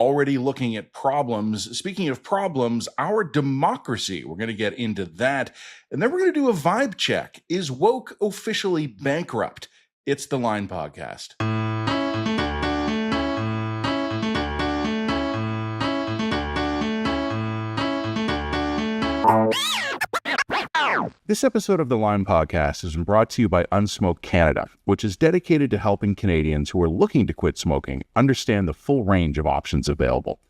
already looking at problems. Speaking of problems, our democracy, we're going to get into that. And then we're going to do a vibe check. Is woke officially bankrupt? It's the Line Podcast. This episode of the Line Podcast is brought to you by Unsmoke Canada, which is dedicated to helping Canadians who are looking to quit smoking understand the full range of options available.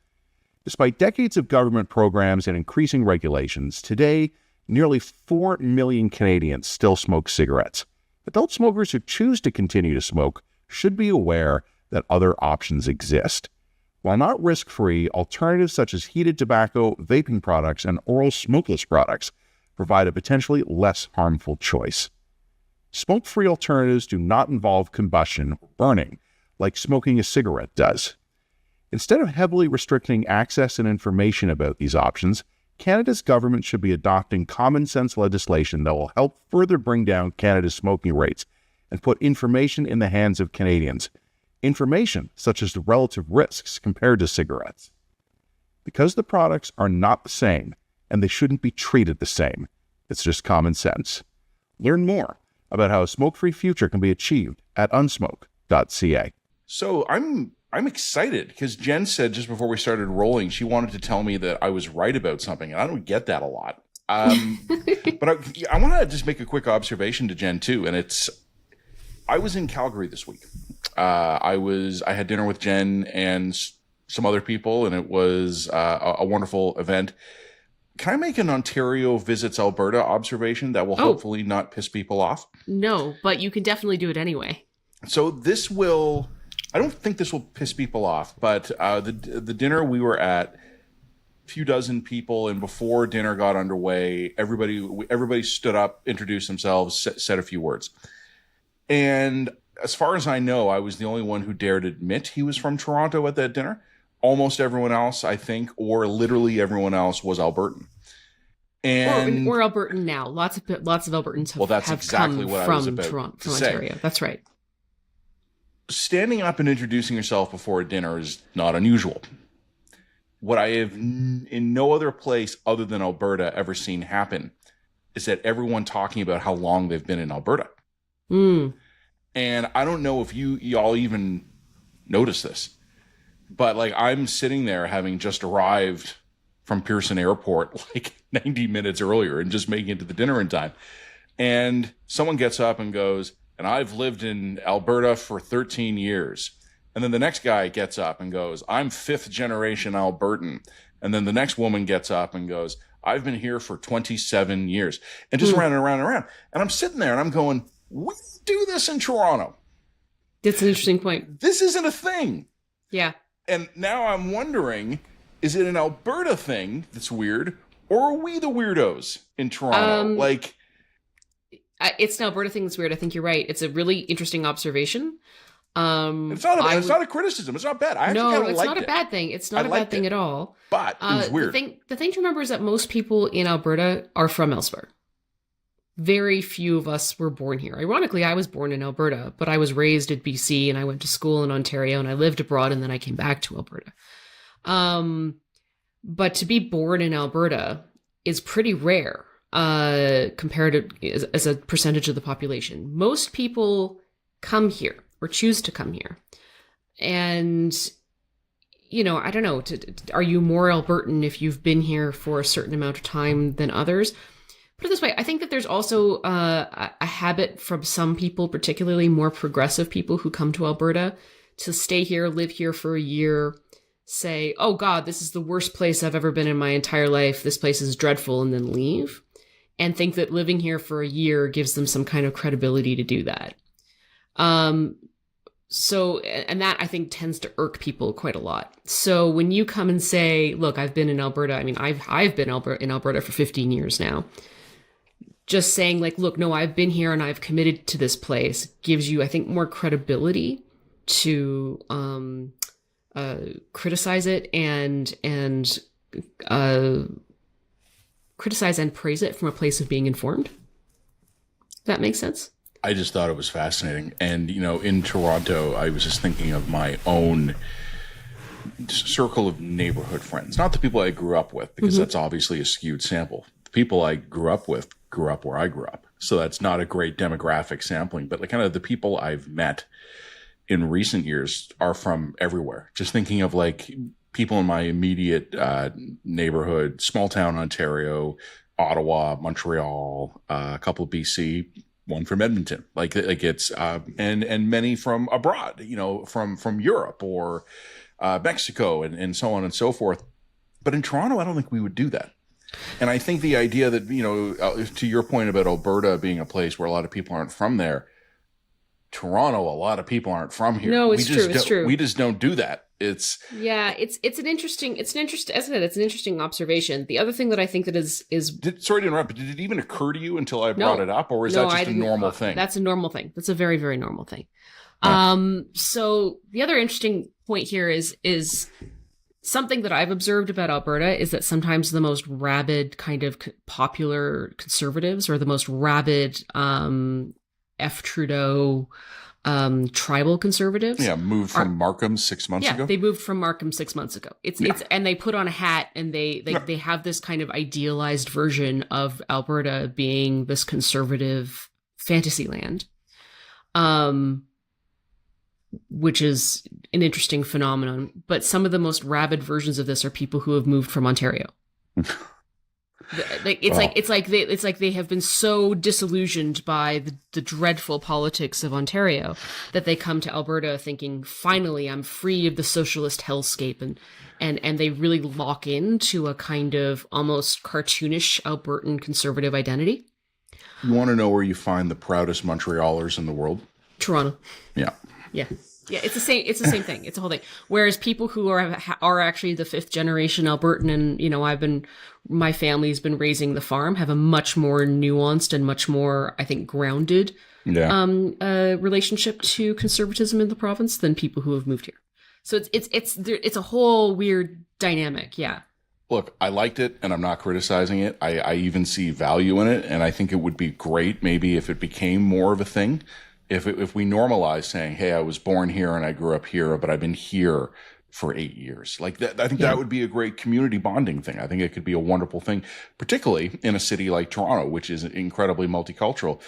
Despite decades of government programs and increasing regulations, today, nearly 4 million Canadians still smoke cigarettes. Adult smokers who choose to continue to smoke should be aware that other options exist. While not risk-free, alternatives such as heated tobacco, vaping products, and oral smokeless products provide a potentially less harmful choice. Smoke-free alternatives do not involve combustion or burning, like smoking a cigarette does. Instead of heavily restricting access and information about these options, Canada's government should be adopting common-sense legislation that will help further bring down Canada's smoking rates and put information in the hands of Canadians. Information such as the relative risks compared to cigarettes. Because the products are not the same, and they shouldn't be treated the same. It's just common sense. Learn more about how a smoke-free future can be achieved at Unsmoke.ca. So I'm excited because Jen said just before we started rolling, she wanted to tell me that I was right about something, and I don't get that a lot. But I want to just make a quick observation to Jen too, and I was in Calgary this week. I had dinner with Jen and some other people, and it was a wonderful event. Can I make an Ontario visits Alberta observation that will hopefully not piss people off? No, but you can definitely do it anyway. So I don't think this will piss people off, but the dinner we were at, a few dozen people, and before dinner got underway, everybody stood up, introduced themselves, said a few words. And as far as I know, I was the only one who dared admit he was from Toronto at that dinner. Almost everyone else, I think, or literally everyone else, was Albertan. And or Albertan now. Lots of Albertans have come from Ontario. That's right. Standing up and introducing yourself before a dinner is not unusual. What I have in no other place other than Alberta ever seen happen is that everyone talking about how long they've been in Alberta. And I don't know if y'all even notice this. But like, I'm sitting there having just arrived from Pearson Airport like 90 minutes earlier and just making it to the dinner in time. And someone gets up and goes, and I've lived in Alberta for 13 years. And then the next guy gets up and goes, I'm 5th generation Albertan. And then the next woman gets up and goes, I've been here for 27 years. And just around and around and around. And I'm sitting there and I'm going, we do this in Toronto. That's an interesting point. This isn't a thing. Yeah. And now I'm wondering, is it an Alberta thing that's weird, or are we the weirdos in Toronto? It's an Alberta thing that's weird. I think you're right. It's a really interesting observation. It's not a criticism. It's not bad. I actually kind of liked it. No, it's not a bad thing. It's not a bad thing at all. But it was weird. The thing to remember is that most people in Alberta are from elsewhere. Very few of us were born here. Ironically, I was born in Alberta, but I was raised at BC and I went to school in Ontario and I lived abroad and then I came back to Alberta. But to be born in Alberta is pretty rare compared to as a percentage of the population. Most people come here or choose to come here. And, you know, I don't know, are you more Albertan if you've been here for a certain amount of time than others? Put it this way, I think that there's also a habit from some people, particularly more progressive people who come to Alberta, to stay here, live here for a year, say, oh God, this is the worst place I've ever been in my entire life. This place is dreadful, and then leave. And think that living here for a year gives them some kind of credibility to do that. So, and that I think tends to irk people quite a lot. So when you come and say, look, I've been in Alberta, I mean, I've been in Alberta for 15 years now. Just saying like, look, no, I've been here and I've committed to this place gives you, I think, more credibility to criticize it and criticize and praise it from a place of being informed. Does that make sense? I just thought it was fascinating. And, you know, in Toronto, I was just thinking of my own circle of neighborhood friends, not the people I grew up with, because that's obviously a skewed sample. The people I grew up with grew up where I grew up. So that's not a great demographic sampling, but like kind of the people I've met in recent years are from everywhere. Just thinking of like people in my immediate neighborhood, small town Ontario, Ottawa, Montreal, a couple of BC, one from Edmonton, like it's and many from abroad, from Europe or Mexico and so on and so forth. But in Toronto, I don't think we would do that. And I think the idea that, to your point about Alberta being a place where a lot of people aren't from there, Toronto, a lot of people aren't from here. No, it's true. It's true. We just don't do that. It's an interesting observation. The other thing that I think that is sorry to interrupt, but did it even occur to you until I brought it up, or is that just a normal thing? That's a normal thing. That's a very, very normal thing. So the other interesting point here is something that I've observed about Alberta is that sometimes the most rabid kind of popular conservatives or the most rabid F. Trudeau tribal conservatives. Yeah, moved from Markham 6 months ago. Yeah, they moved from Markham 6 months ago. It's and they put on a hat and they have this kind of idealized version of Alberta being this conservative fantasy land. Which is an interesting phenomenon. But some of the most rabid versions of this are people who have moved from Ontario. It's like they have been so disillusioned by the dreadful politics of Ontario that they come to Alberta thinking, finally, I'm free of the socialist hellscape, and they really lock into a kind of almost cartoonish Albertan conservative identity. You want to know where you find the proudest Montrealers in the world? Toronto. Yeah. Yeah. Yeah, it's the same thing. It's a whole thing. Whereas people who are actually the fifth generation Albertan, and my family's been raising the farm, have a much more nuanced and much more, I think, grounded relationship to conservatism in the province than people who have moved here. So it's a whole weird dynamic. Yeah. Look, I liked it, and I'm not criticizing it. I even see value in it, and I think it would be great maybe if it became more of a thing. If we normalize saying, hey, I was born here and I grew up here, but I've been here for 8 years. Like that, I think that would be a great community bonding thing. I think it could be a wonderful thing, particularly in a city like Toronto, which is incredibly multicultural.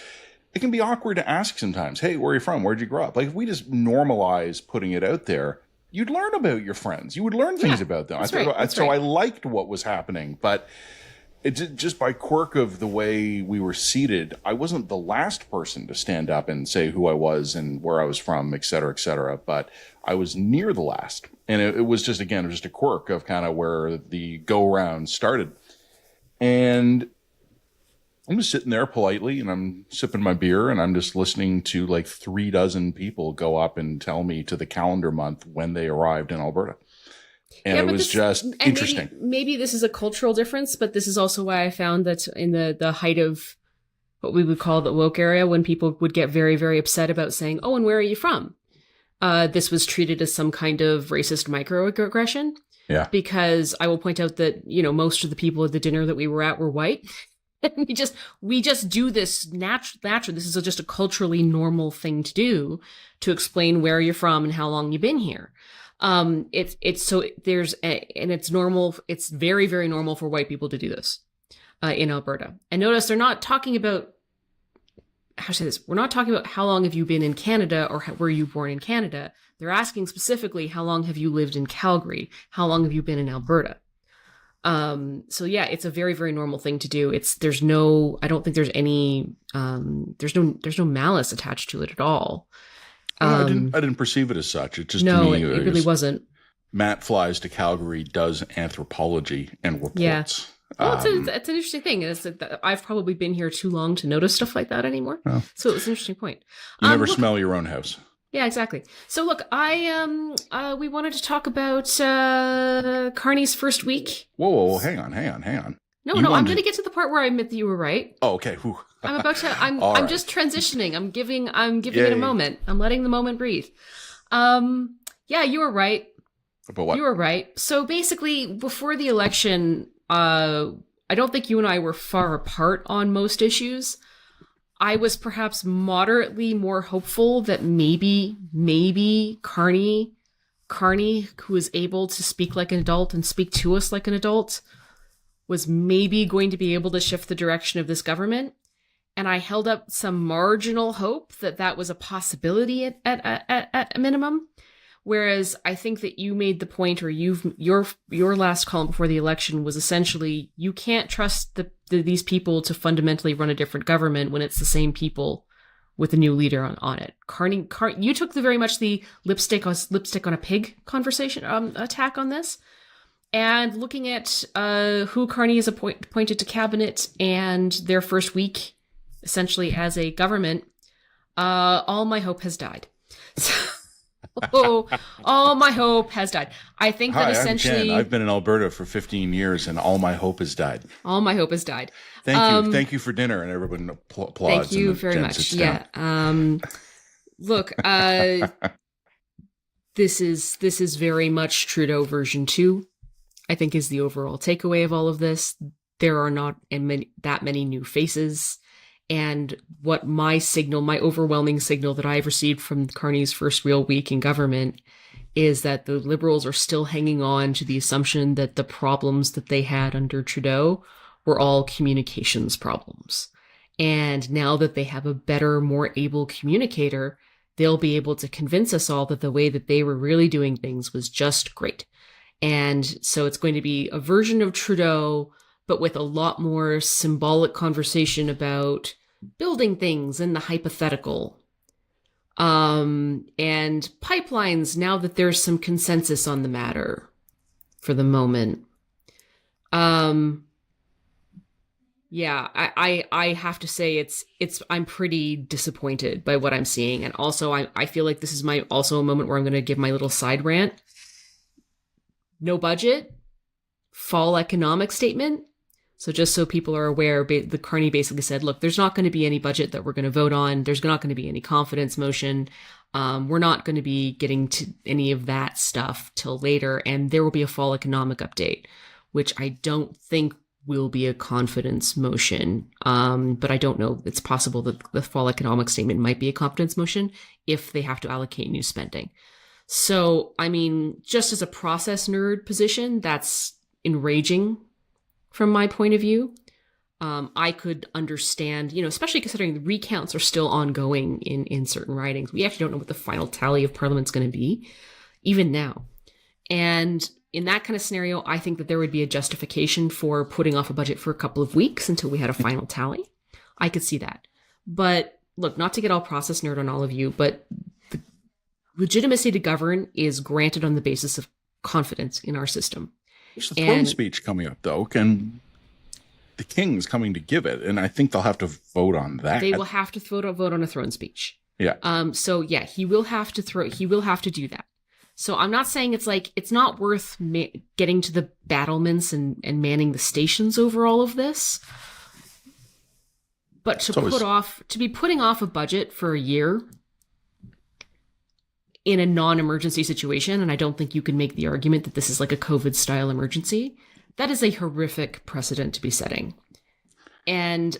It can be awkward to ask sometimes, hey, where are you from? Where'd you grow up? Like if we just normalize putting it out there, you'd learn about your friends. You would learn things about them. I liked what was happening, but it's just by quirk of the way we were seated, I wasn't the last person to stand up and say who I was and where I was from, et cetera, but I was near the last. And it was just a quirk of kind of where the go-round started. And I'm just sitting there politely, and I'm sipping my beer, and I'm just listening to like 36 people go up and tell me to the calendar month when they arrived in Alberta. And it was just interesting. Maybe this is a cultural difference, but this is also why I found that in the height of what we would call the woke area, when people would get very, very upset about saying, oh, and where are you from? This was treated as some kind of racist microaggression. Yeah. Because I will point out that, most of the people at the dinner that we were at were white. we just do this naturally. This is just a culturally normal thing to do, to explain where you're from and how long you've been here. It's normal. It's very, very normal for white people to do this, in Alberta. And notice they're not talking about, how to say this? We're not talking about how long have you been in Canada or were you born in Canada. They're asking specifically, how long have you lived in Calgary? How long have you been in Alberta? So yeah, it's a very, very normal thing to do. I don't think there's any, there's no malice attached to it at all. I didn't perceive it as such. It just, no, to me, it really wasn't. Matt flies to Calgary, does anthropology, and reports. Yeah. Well, it's an interesting thing. Is that I've probably been here too long to notice stuff like that anymore. Oh. So it was an interesting point. You never smell your own house. Yeah, exactly. So look, we wanted to talk about Carney's first week. Whoa, hang on. No, I'm going to get to the part where I admit that you were right. Oh, okay. Whew. I'm just transitioning. I'm giving it a moment. I'm letting the moment breathe. Yeah, you were right. About what? You were right. So basically, before the election, I don't think you and I were far apart on most issues. I was perhaps moderately more hopeful that maybe Carney Carney, who is able to speak like an adult and speak to us like an adult, was maybe going to be able to shift the direction of this government. And I held up some marginal hope that that was a possibility at a minimum. Whereas I think that you made the point, or your last column before the election was essentially, you can't trust these people to fundamentally run a different government when it's the same people with a new leader on it. Carney, you took very much the lipstick on a pig conversation attack on this, and looking at who Carney has appointed to cabinet and their first week, essentially as a government, all my hope has died. All my hope has died. I think that essentially... I'm Ken. I've been in Alberta for 15 years, and all my hope has died. All my hope has died. Thank you. Thank you for dinner, and everyone applauds. Thank you very much. Yeah. Look, this is very much Trudeau version 2, I think, is the overall takeaway of all of this. There are not that many new faces. And what my overwhelming signal that I've received from Carney's first real week in government is that the Liberals are still hanging on to the assumption that the problems that they had under Trudeau were all communications problems. And now that they have a better, more able communicator, they'll be able to convince us all that the way that they were really doing things was just great. And so it's going to be a version of Trudeau, but with a lot more symbolic conversation about building things in the hypothetical. And pipelines, now that there's some consensus on the matter for the moment. Yeah, I have to say I'm pretty disappointed by what I'm seeing. And also I feel like this is also a moment where I'm going to give my little side rant. No budget, fall economic statement. So just so people are aware, the Carney basically said, look, there's not going to be any budget that we're going to vote on. There's not going to be any confidence motion. We're not going to be getting to any of that stuff till later. And there will be a fall economic update, which I don't think will be a confidence motion. But I don't know. It's possible that the fall economic statement might be a confidence motion if they have to allocate new spending. So, I mean, just as a process nerd position, that's enraging from my point of view. I could understand, especially considering the recounts are still ongoing in certain ridings. We actually don't know what the final tally of Parliament's going to be, even now. And in that kind of scenario, I think that there would be a justification for putting off a budget for a couple of weeks until we had a final tally. I could see that. But look, not to get all process nerd on all of you, but the legitimacy to govern is granted on the basis of confidence in our system. There's a throne speech coming up, though. And the king's coming to give it, and I think they'll have to vote on that. They will have to vote on a throne speech. Yeah. So yeah, he will have to do that. So I'm not saying it's not worth getting to the battlements and manning the stations over all of this. But to be putting off a budget for a year in a non-emergency situation, and I don't think you can make the argument that this is like a COVID-style emergency, that is a horrific precedent to be setting. And,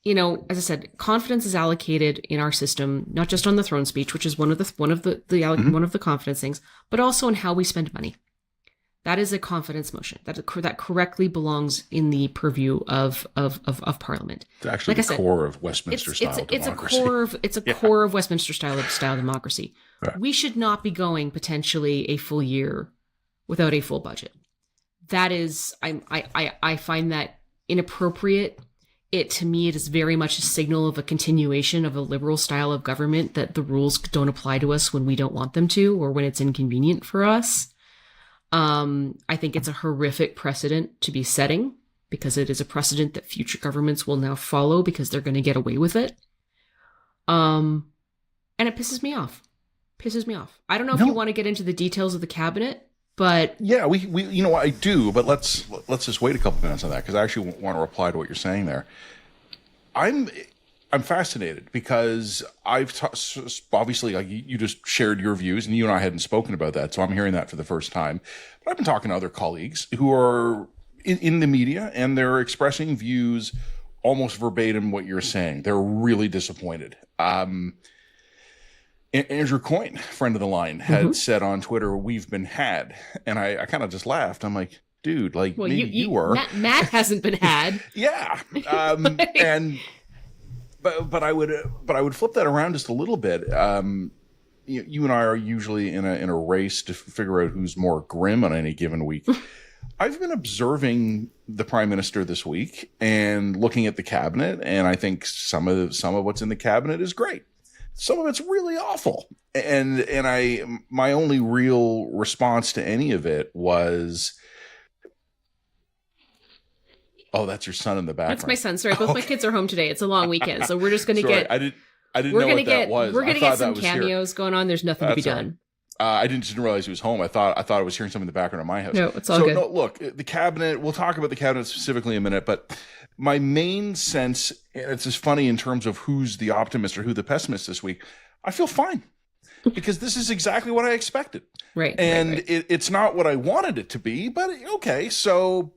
as I said, confidence is allocated in our system, not just on the throne speech, which is one of the confidence things, but also in how we spend money. That is a confidence motion. That correctly belongs in the purview of Parliament. It's actually the core of Westminster style democracy. It's a core of Westminster style democracy. Right. We should not be going potentially a full year without a full budget. That is, I find that inappropriate. To me, it is very much a signal of a continuation of a liberal style of government, that the rules don't apply to us when we don't want them to, or when it's inconvenient for us. I think it's a horrific precedent to be setting, because it is a precedent that future governments will now follow because they're going to get away with it. And it pisses me off. I don't know if you want to get into the details of the cabinet, but yeah, we I do, but let's just wait a couple minutes on that, because I actually want to reply to what you're saying there. I'm fascinated because obviously, like, you just shared your views, and you and I hadn't spoken about that, so I'm hearing that for the first time. But I've been talking to other colleagues who are in the media, and they're expressing views almost verbatim what you're saying. They're really disappointed. Andrew Coyne, friend of the line, had said on Twitter, "We've been had," and I kind of just laughed. I'm like, dude, like, well, maybe you were. Matt hasn't been had. Yeah, and but I would flip that around just a little bit. You and I are usually in a race to figure out who's more grim on any given week. I've been observing the Prime Minister this week and looking at the cabinet, and I think some of what's in the cabinet is great. Some of it's really awful. And my only real response to any of it was, oh, that's your son in the background. That's my son. Sorry, both my kids are home today. It's a long weekend, so we're just going to get. I didn't know what that was. We're going to get some cameos going on. There's nothing to be done. I didn't realize he was home. I thought I was hearing something in the background of my house. No, it's all good. No, look, the cabinet. We'll talk about the cabinet specifically in a minute, but my main sense, and it's just funny in terms of who's the optimist or who the pessimist this week. I feel fine because this is exactly what I expected. Right. And it's not what I wanted it to be, but okay. So,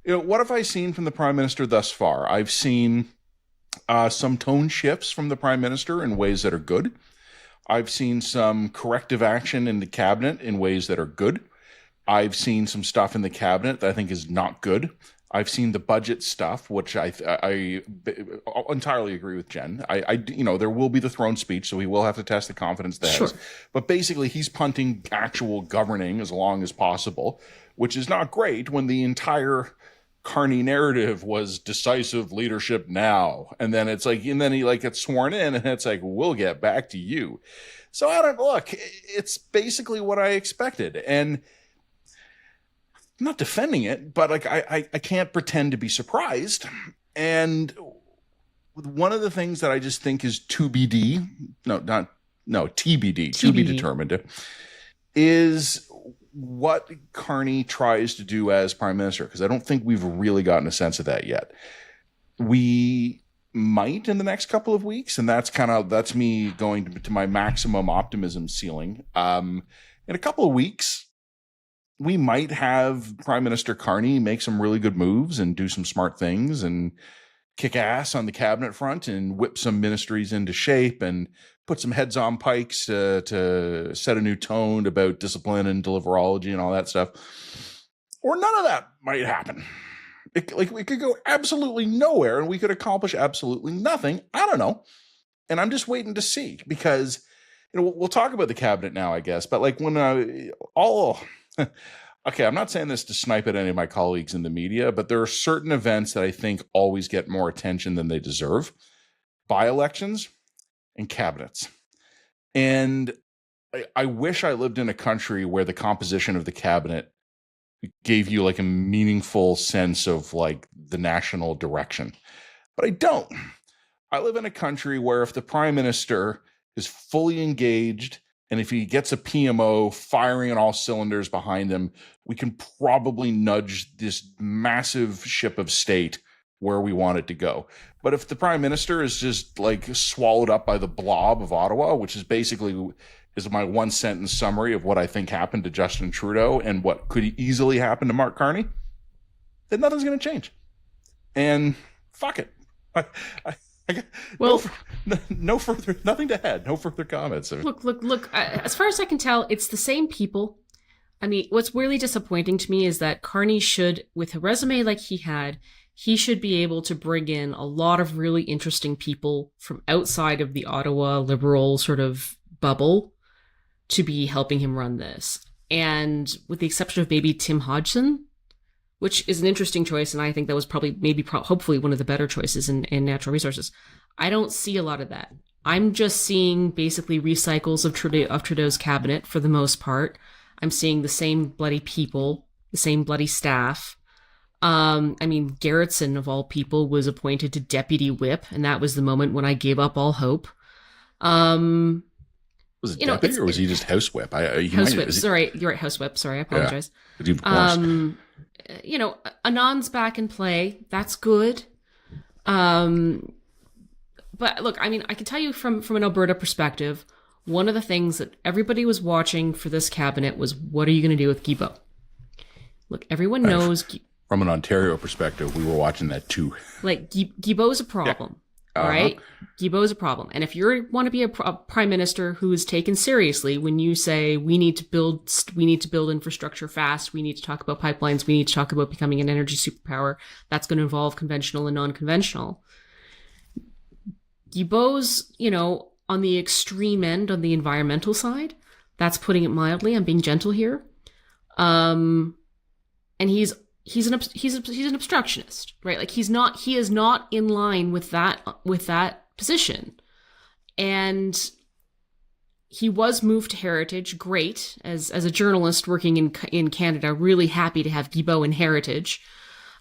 what have I seen from the Prime Minister thus far? I've seen some tone shifts from the Prime Minister in ways that are good. I've seen some corrective action in the cabinet in ways that are good. I've seen some stuff in the cabinet that I think is not good. I've seen the budget stuff, which I entirely agree with Jen. There will be the throne speech, so he will have to test the confidence that has. But basically, he's punting actual governing as long as possible, which is not great when the entire Carney narrative was decisive leadership now. And then it's like, and then he gets sworn in and it's like, we'll get back to you. So it's basically what I expected. And I'm not defending it, but I can't pretend to be surprised. And one of the things that I just think is TBD, to be determined, is what Carney tries to do as Prime Minister, because I don't think we've really gotten a sense of that yet. We might in the next couple of weeks, and that's me going to my maximum optimism ceiling. In a couple of weeks, we might have Prime Minister Carney make some really good moves and do some smart things and kick ass on the cabinet front and whip some ministries into shape and put some heads on pikes to set a new tone about discipline and deliverology and all that stuff. Or none of that might happen. We could go absolutely nowhere and we could accomplish absolutely nothing. I don't know. And I'm just waiting to see, because we'll talk about the cabinet now, I guess. But okay, I'm not saying this to snipe at any of my colleagues in the media, but there are certain events that I think always get more attention than they deserve. By-elections and cabinets. And I wish I lived in a country where the composition of the cabinet gave you a meaningful sense of the national direction. But I don't. I live in a country where if the Prime Minister is fully engaged and if he gets a PMO firing on all cylinders behind him, we can probably nudge this massive ship of state where we want it to go. But if the Prime Minister is just swallowed up by the blob of Ottawa, which is basically my one sentence summary of what I think happened to Justin Trudeau and what could easily happen to Mark Carney, then nothing's going to change. And fuck it. No further, nothing to add. No further comments. Look. As far as I can tell, it's the same people. I mean, what's really disappointing to me is that Carney should, with a resume like he should be able to bring in a lot of really interesting people from outside of the Ottawa Liberal sort of bubble to be helping him run this. And with the exception of maybe Tim Hodgson, which is an interesting choice, and I think that was hopefully one of the better choices in natural resources, I don't see a lot of that. I'm just seeing basically recycles of Trudeau's cabinet for the most part. I'm seeing the same bloody people, the same bloody staff. Garrettson, of all people, was appointed to deputy whip, and that was the moment when I gave up all hope. Was it deputy, or was he just house whip? House whip. Sorry, you're right. House whip. Sorry, I apologize. Yeah. Anand's back in play. That's good. But look, I can tell you from an Alberta perspective, one of the things that everybody was watching for this cabinet was, what are you going to do with Guilbeault? Look, everyone knows. From an Ontario perspective, we were watching that too. Guilbeault's a problem. Yeah, All right. Guilbeault is a problem. And if you want to be a prime minister who is taken seriously when you say we need to build infrastructure fast, we need to talk about pipelines, we need to talk about becoming an energy superpower, that's going to involve conventional and non-conventional. Guilbeault's, on the extreme end on the environmental side. That's putting it mildly. I'm being gentle here. And he's an obstructionist, right? Like he is not in line with that position. And he was moved to Heritage. Great. As a journalist working in Canada, really happy to have Guilbeault in Heritage.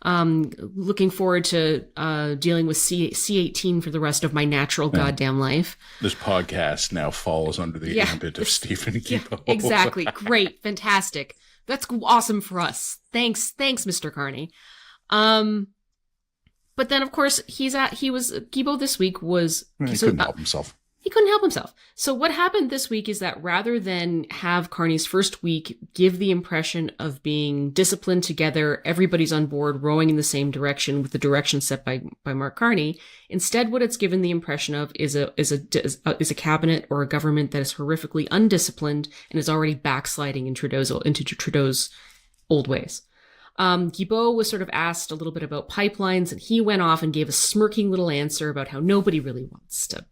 Looking forward to dealing with C18 for the rest of my natural goddamn life. This podcast now falls under the ambit of Stephen Guilbeault. Yeah, exactly. Great. Fantastic. That's awesome for us. Thanks, Mr. Carney. But then, of course, Guilbeault this week was... He couldn't help himself. He couldn't help himself. So what happened this week is that rather than have Carney's first week give the impression of being disciplined together, everybody's on board, rowing in the same direction with the direction set by Mark Carney, instead what it's given the impression of is a cabinet or a government that is horrifically undisciplined and is already backsliding into Trudeau's old ways. Guilbeault was sort of asked a little bit about pipelines, and he went off and gave a smirking little answer about how nobody really wants to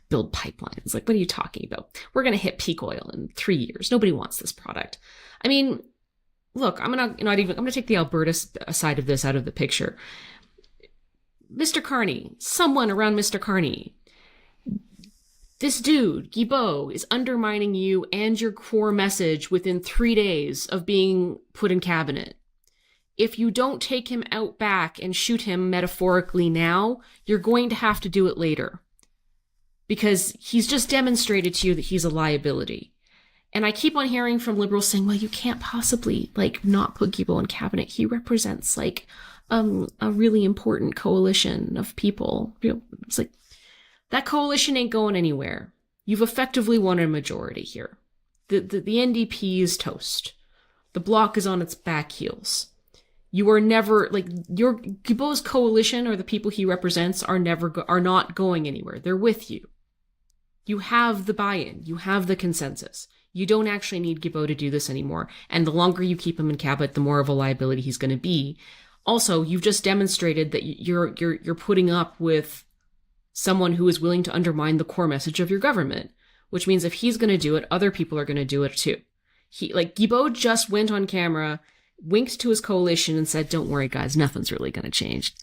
build pipelines. Like, what are you talking about? We're going to hit peak oil in 3 years. Nobody wants this product. I mean, look, I'm going to take the Alberta side of this out of the picture. Mr. Carney, someone around Mr. Carney, this dude, Guilbeault, is undermining you and your core message within 3 days of being put in cabinet. If you don't take him out back and shoot him metaphorically now, you're going to have to do it later. Because he's just demonstrated to you that he's a liability. And I keep on hearing from Liberals saying, well, you can't possibly, not put Guilbeault in cabinet. He represents, a really important coalition of people. It's like, that coalition ain't going anywhere. You've effectively won a majority here. The NDP is toast. The Bloc is on its back heels. You are never, your Guilbeault's coalition or the people he represents are not going anywhere. They're with you. You have the buy-in. You have the consensus. You don't actually need Guilbeault to do this anymore. And the longer you keep him in cabinet, the more of a liability he's going to be. Also, you've just demonstrated that you're putting up with someone who is willing to undermine the core message of your government, which means if he's going to do it, other people are going to do it too. Guilbeault just went on camera, winked to his coalition and said, don't worry, guys, nothing's really going to change.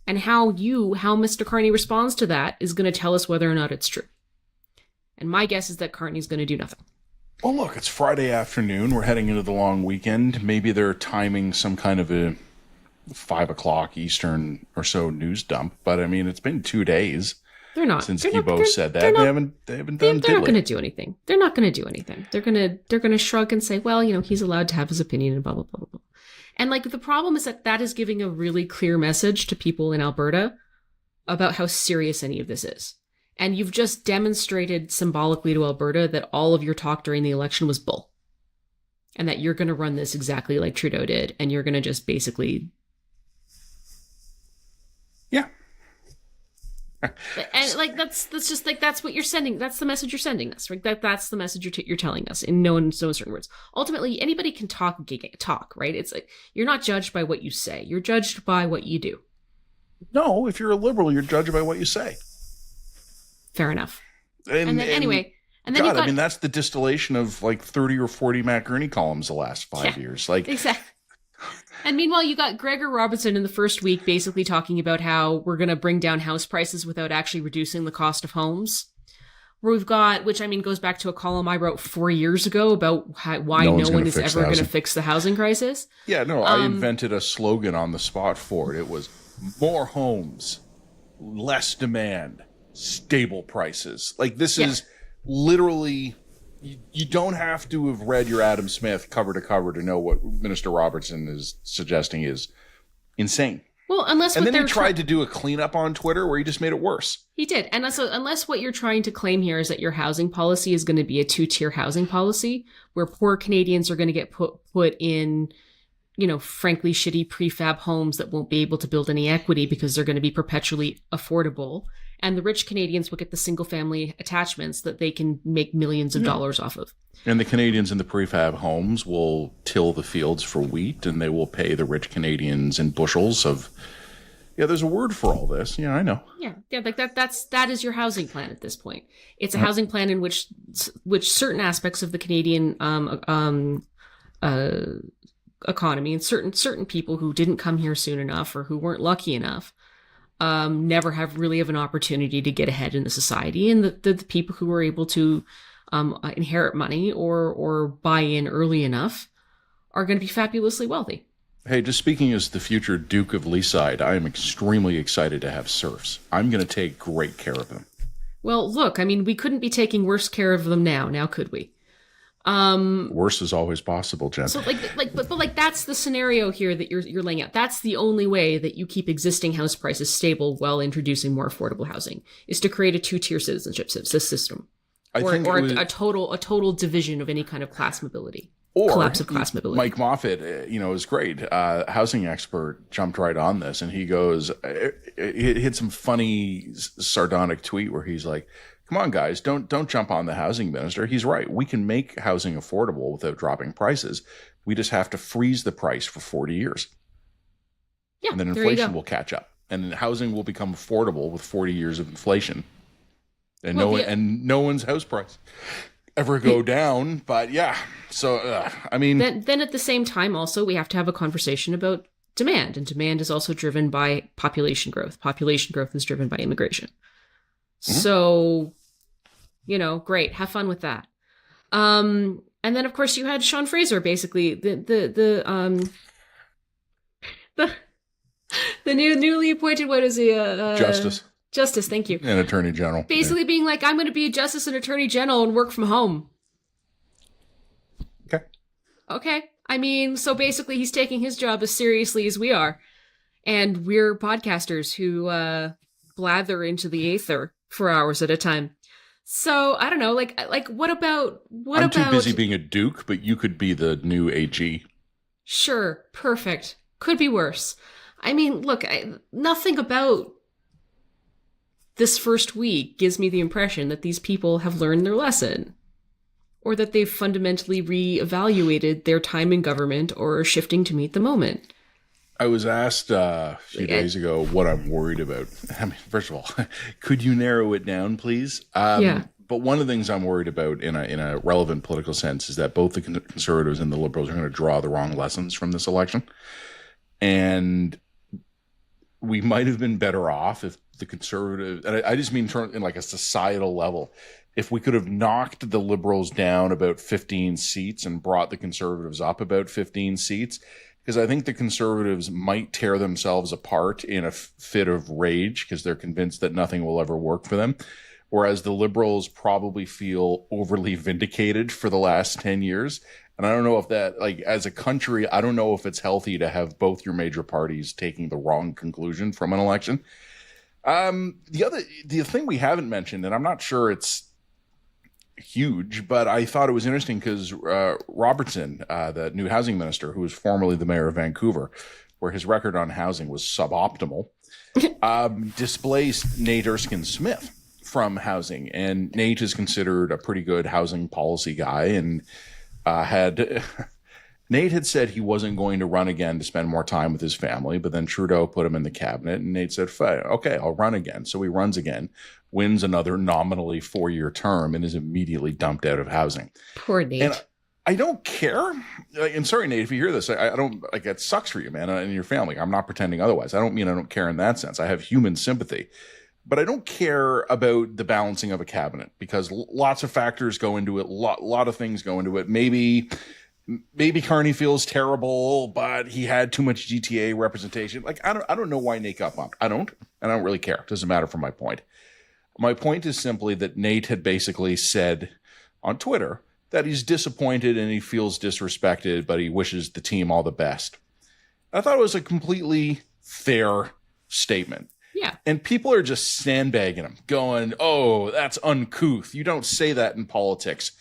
And how Mr. Carney responds to that is going to tell us whether or not it's true. And my guess is that Carney's going to do nothing. Well, look, it's Friday afternoon. We're heading into the long weekend. Maybe they're timing some kind of a 5 o'clock Eastern or so news dump. But, I mean, it's been 2 days. They're not. Since Guilbeault said that. They haven't done They're not going to do anything. They're not going to do anything. They're going to shrug and say, well, he's allowed to have his opinion and blah, blah, blah, blah. And the problem is that is giving a really clear message to people in Alberta about how serious any of this is. And you've just demonstrated symbolically to Alberta that all of your talk during the election was bull. And that you're going to run this exactly like Trudeau did. And you're going to just basically... Yeah. And that's what you're sending. That's the message you're sending us. Right? That's the message you're telling us in no certain words. Ultimately, anybody can talk, right? It's like you're not judged by what you say. You're judged by what you do. No, if you're a Liberal, you're judged by what you say. Fair enough. And then anyway, and then God, I mean, that's the distillation of 30 or 40 Matt Carney columns the last 5 years. Exactly. And meanwhile, you got Gregor Robertson in the first week basically talking about how we're going to bring down house prices without actually reducing the cost of homes. We've got, which goes back to a column I wrote 4 years ago about why no one is ever going to fix the housing crisis. Yeah, no, I invented a slogan on the spot for it. It was more homes, less demand, stable prices. This is literally... You don't have to have read your Adam Smith cover to cover to know what Minister Robertson is suggesting is insane. Well, unless... And then he tried to do a cleanup on Twitter where he just made it worse. He did. And so unless what you're trying to claim here is that your housing policy is going to be a 2-tier housing policy where poor Canadians are going to get put in frankly shitty prefab homes that won't be able to build any equity because they're going to be perpetually affordable. And the rich Canadians will get the single family attachments that they can make millions of dollars off of. And the Canadians in the prefab homes will till the fields for wheat, and they will pay the rich Canadians in bushels of. Yeah, there's a word for all this. Yeah, I know. Yeah, like that is your housing plan at this point. It's a housing plan in which certain aspects of the Canadian economy and certain people who didn't come here soon enough or who weren't lucky enough never have an opportunity to get ahead in the society, and the people who were able to inherit money or buy in early enough are going to be fabulously wealthy. Hey, just speaking as the future Duke of Leaside, I am extremely excited to have serfs. I'm going to take great care of them. Well, look, I mean, we couldn't be taking worse care of them now could we? Worse is always possible, Jen. So but that's the scenario here that you're laying out. That's the only way that you keep existing house prices stable while introducing more affordable housing, is to create a two-tier citizenship system, or a total division of any kind of class mobility. Or collapse of class mobility. Mike Moffat, is great. Housing expert jumped right on this, and he goes, it hit some funny, sardonic tweet where he's like, "Come on, guys, don't jump on the housing minister. He's right. We can make housing affordable without dropping prices. We just have to freeze the price for 40 years. Yeah, and then inflation will catch up, and housing will become affordable with 40 years of inflation, and no one's house price ever go down." But yeah, so I mean, then at the same time, also we have to have a conversation about demand, and demand is also driven by population growth. Population growth is driven by immigration. Mm-hmm. So, great, have fun with that. And then of course you had Sean Fraser, basically the newly appointed, what is he? Justice, thank you. And Attorney General. Basically being like, I'm going to be a Justice and Attorney General and work from home. Okay. I mean, so basically he's taking his job as seriously as we are. And we're podcasters who blather into the aether for hours at a time. So, I don't know, like what about... I'm too busy being a duke, but you could be the new AG. Sure, perfect. Could be worse. I mean, look, nothing about this first week gives me the impression that these people have learned their lesson, or that they've fundamentally reevaluated their time in government or are shifting to meet the moment. I was asked a few days ago what I'm worried about. I mean, first of all, could you narrow it down, please? Yeah. But one of the things I'm worried about in a relevant political sense is that both the Conservatives and the Liberals are going to draw the wrong lessons from this election. And we might have been better off if the Conservatives, and I just mean in like a societal level, if we could have knocked the Liberals down about 15 seats and brought the Conservatives up about 15 seats, because I think the Conservatives might tear themselves apart in a fit of rage because they're convinced that nothing will ever work for them, whereas the Liberals probably feel overly vindicated for the last 10 years. And I don't know if that, like, as a country, I don't know if it's healthy to have both your major parties taking the wrong conclusion from an election. The thing we haven't mentioned, and I'm not sure it's huge, but I thought it was interesting because Robertson, the new housing minister, who was formerly the mayor of Vancouver, where his record on housing was suboptimal, displaced Nate Erskine-Smith from housing. And Nate is considered a pretty good housing policy guy, and Nate had said he wasn't going to run again to spend more time with his family, but then Trudeau put him in the cabinet, and Nate said, okay, I'll run again. So he runs again, wins another nominally 4-year term, and is immediately dumped out of housing. Poor Nate. And I don't care. And sorry, Nate, if you hear this, I don't, like, it sucks for you, man, and your family. I'm not pretending otherwise. I don't mean I don't care in that sense. I have human sympathy. But I don't care about the balancing of a cabinet because lots of factors go into it. Lot of things go into it. Maybe Carney feels terrible, but he had too much GTA representation. Like, I don't know why Nate got bumped. I don't really care. It doesn't matter for my point. My point is simply that Nate had basically said on Twitter that he's disappointed and he feels disrespected, but he wishes the team all the best. I thought it was a completely fair statement. Yeah. And people are just sandbagging him, going, oh, that's uncouth. You don't say that in politics.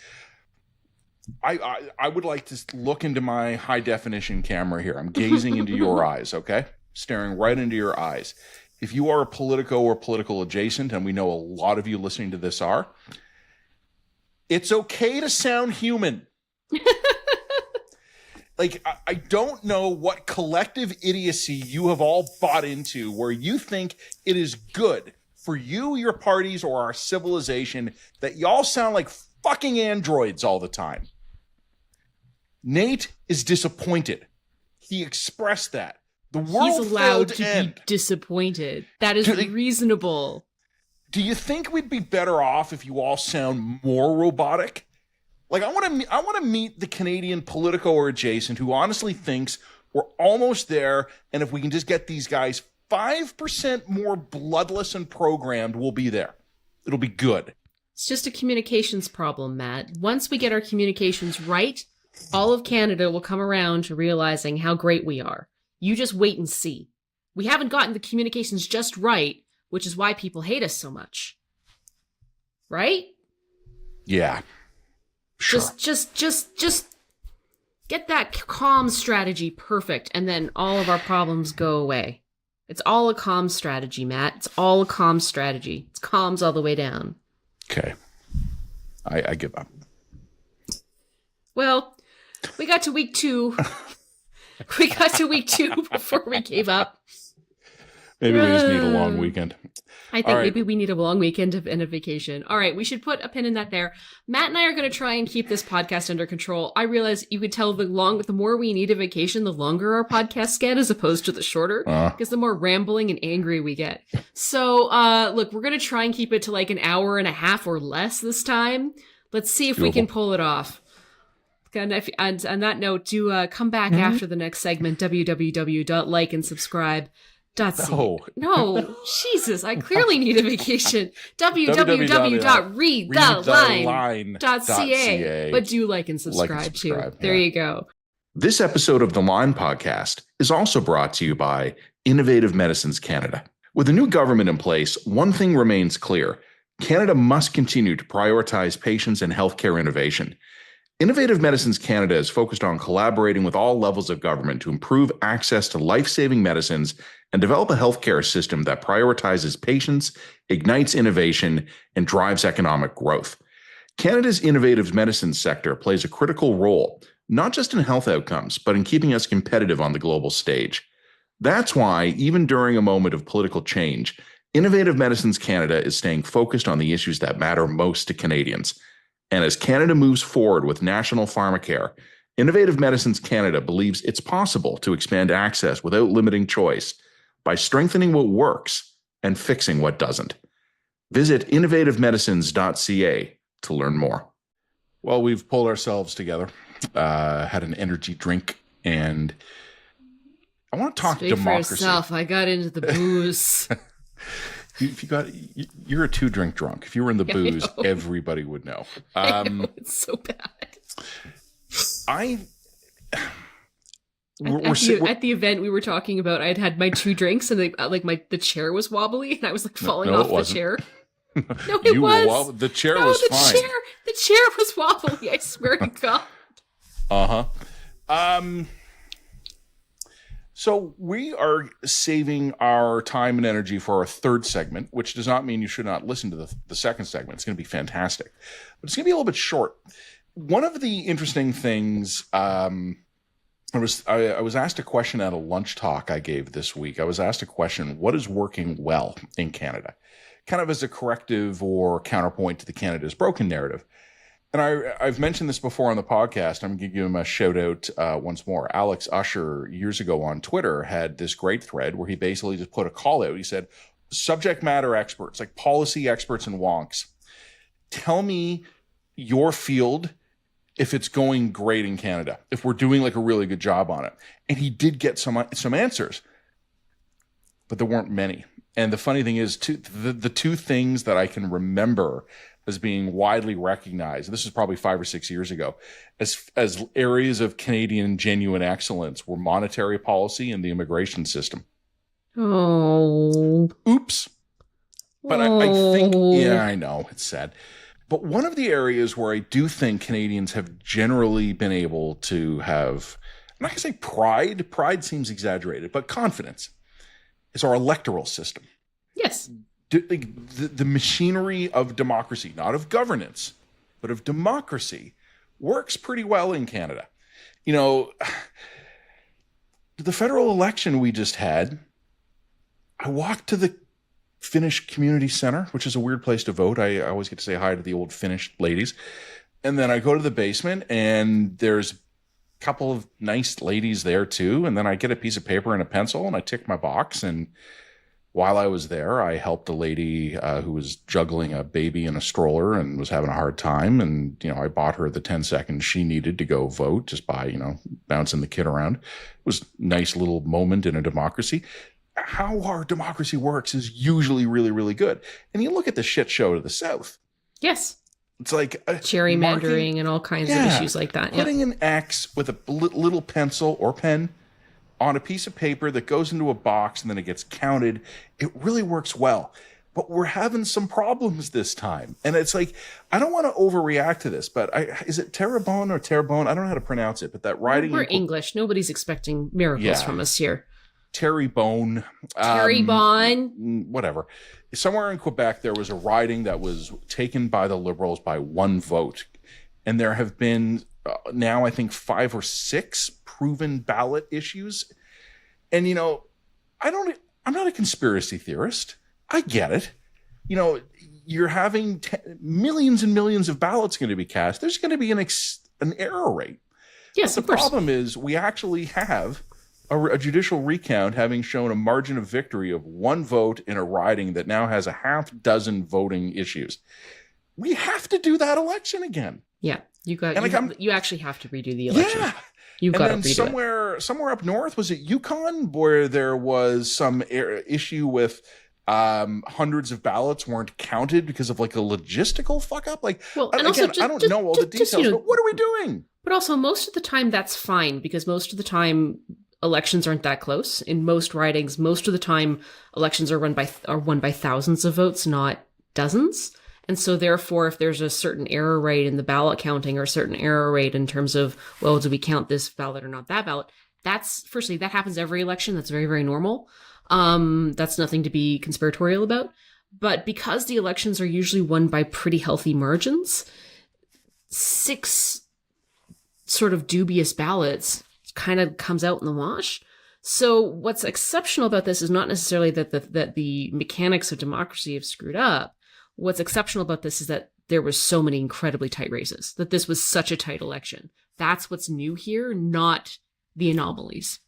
I would like to look into my high definition camera here. I'm gazing into your eyes, okay? Staring right into your eyes. If you are a politico or political adjacent, and we know a lot of you listening to this are, it's okay to sound human. Like, I don't know what collective idiocy you have all bought into where you think it is good for you, your parties, or our civilization that y'all sound like fucking androids all the time. Nate is disappointed. He expressed that. The world He's allowed failed to end. be disappointed. That is reasonable. Do you think we'd be better off if you all sound more robotic? Like, I want to meet the Canadian politico or adjacent who honestly thinks we're almost there, and if we can just get these guys 5% more bloodless and programmed, we'll be there. It'll be good. It's just a communications problem, Matt. Once we get our communications right, all of Canada will come around to realizing how great we are. You just wait and see. We haven't gotten the communications just right, which is why people hate us so much. Right? Yeah. Sure. Just get that comm strategy perfect, and then all of our problems go away. It's all a comm strategy, Matt. It's all a comm strategy. It's comms all the way down. Okay. I give up. Well, we got to week 2. We got to week 2 before we gave up. Maybe we just need a long weekend. I think maybe we need a long weekend and a vacation. All right, we should put a pin in that there. Matt and I are going to try and keep this podcast under control. I realize you could tell the more we need a vacation, the longer our podcasts get as opposed to the shorter, because the more rambling and angry we get. So, look, we're going to try and keep it to like an hour and a half or less this time. Let's see if we can pull it off. And on that note, do come back after the next segment, www.likeandsubscribe.ca. No, Jesus, I clearly need a vacation. www.readtheline.ca. But do like and subscribe too. Yeah. There you go. This episode of the Line Podcast is also brought to you by Innovative Medicines Canada. With a new government in place, one thing remains clear. Canada must continue to prioritize patients and healthcare innovation. Innovative Medicines Canada is focused on collaborating with all levels of government to improve access to life-saving medicines and develop a healthcare system that prioritizes patients, ignites innovation, and drives economic growth. Canada's innovative medicines sector plays a critical role, not just in health outcomes, but in keeping us competitive on the global stage. That's why, even during a moment of political change, Innovative Medicines Canada is staying focused on the issues that matter most to Canadians. And as Canada moves forward with national pharmacare, Innovative Medicines Canada believes it's possible to expand access without limiting choice by strengthening what works and fixing what doesn't. Visit innovativemedicines.ca to learn more. Well, we've pulled ourselves together, had an energy drink, and I want to talk democracy. For yourself. I got into the booze. You're a 2-drink drunk. If you were in the booze, everybody would know. I know. It's so bad. At the event we were talking about, I had my 2 drinks, and the chair was wobbly, and I was like falling off the chair. No, it was. The chair was fine. The chair was wobbly. I swear to God. So we are saving our time and energy for our third segment, which does not mean you should not listen to the second segment. It's going to be fantastic, but it's going to be a little bit short. One of the interesting things, I was asked a question at a lunch talk I gave this week. I was asked a question: what is working well in Canada? Kind of as a corrective or counterpoint to the Canada's broken narrative. And I've mentioned this before on the podcast. I'm going to give him a shout out once more. Alex Usher, years ago on Twitter, had this great thread where he basically just put a call out. He said, subject matter experts, like policy experts and wonks, tell me your field if it's going great in Canada, if we're doing like a really good job on it. And he did get some answers, but there weren't many. And the funny thing is, the 2 things that I can remember as being widely recognized, this is probably 5 or 6 years ago, as areas of Canadian genuine excellence were monetary policy and the immigration system. Oh. Oops. But I think, yeah, I know, it's sad. But one of the areas where I do think Canadians have generally been able to have, I'm not going to say pride seems exaggerated, but confidence, is our electoral system. Yes. The machinery of democracy, not of governance, but of democracy, works pretty well in Canada. You know, the federal election we just had, I walked to the Finnish Community Center, which is a weird place to vote. I always get to say hi to the old Finnish ladies. And then I go to the basement, and there's a couple of nice ladies there too. And then I get a piece of paper and a pencil, and I tick my box. And while I was there, I helped a lady who was juggling a baby in a stroller and was having a hard time. And, you know, I bought her the 10 seconds she needed to go vote just by, you know, bouncing the kid around. It was a nice little moment in a democracy. How our democracy works is usually really, really good. And you look at the shit show to the south. Yes. It's like gerrymandering and all kinds of issues like that. Putting an X with a little pencil or pen on a piece of paper that goes into a box and then it gets counted. It really works well. But we're having some problems this time. And it's like, I don't want to overreact to this, but is it Terrebonne or Terrebonne? I don't know how to pronounce it, but that riding. We're English. Nobody's expecting miracles from us here. Terrebonne. Terrebonne. Whatever. Somewhere in Quebec, there was a riding that was taken by the Liberals by one vote. And there have been now, I think, 5 or 6 proven ballot issues. And, you know, I'm not a conspiracy theorist. I get it. You know, you're having millions and millions of ballots going to be cast. There's going to be an error rate. Yes, but the problem is we actually have a judicial recount having shown a margin of victory of 1 vote in a riding that now has a half dozen voting issues. We have to do that election again. Yeah, you actually have to redo the election. Yeah. You've got to redo it. Somewhere up north, was it Yukon, where there was some issue with hundreds of ballots weren't counted because of like a logistical fuck up? Like, well, I don't know all the details, but what are we doing? But also, most of the time, that's fine, because most of the time, elections aren't that close. In most ridings, most of the time, elections are won by thousands of votes, not dozens. And so therefore, if there's a certain error rate in the ballot counting or a certain error rate in terms of, well, do we count this ballot or not that ballot? Firstly, that happens every election. That's very, very normal. That's nothing to be conspiratorial about. But because the elections are usually won by pretty healthy margins, 6 sort of dubious ballots kind of comes out in the wash. So what's exceptional about this is not necessarily that the mechanics of democracy have screwed up. What's exceptional about this is that there was so many incredibly tight races, that this was such a tight election. That's what's new here, not the anomalies.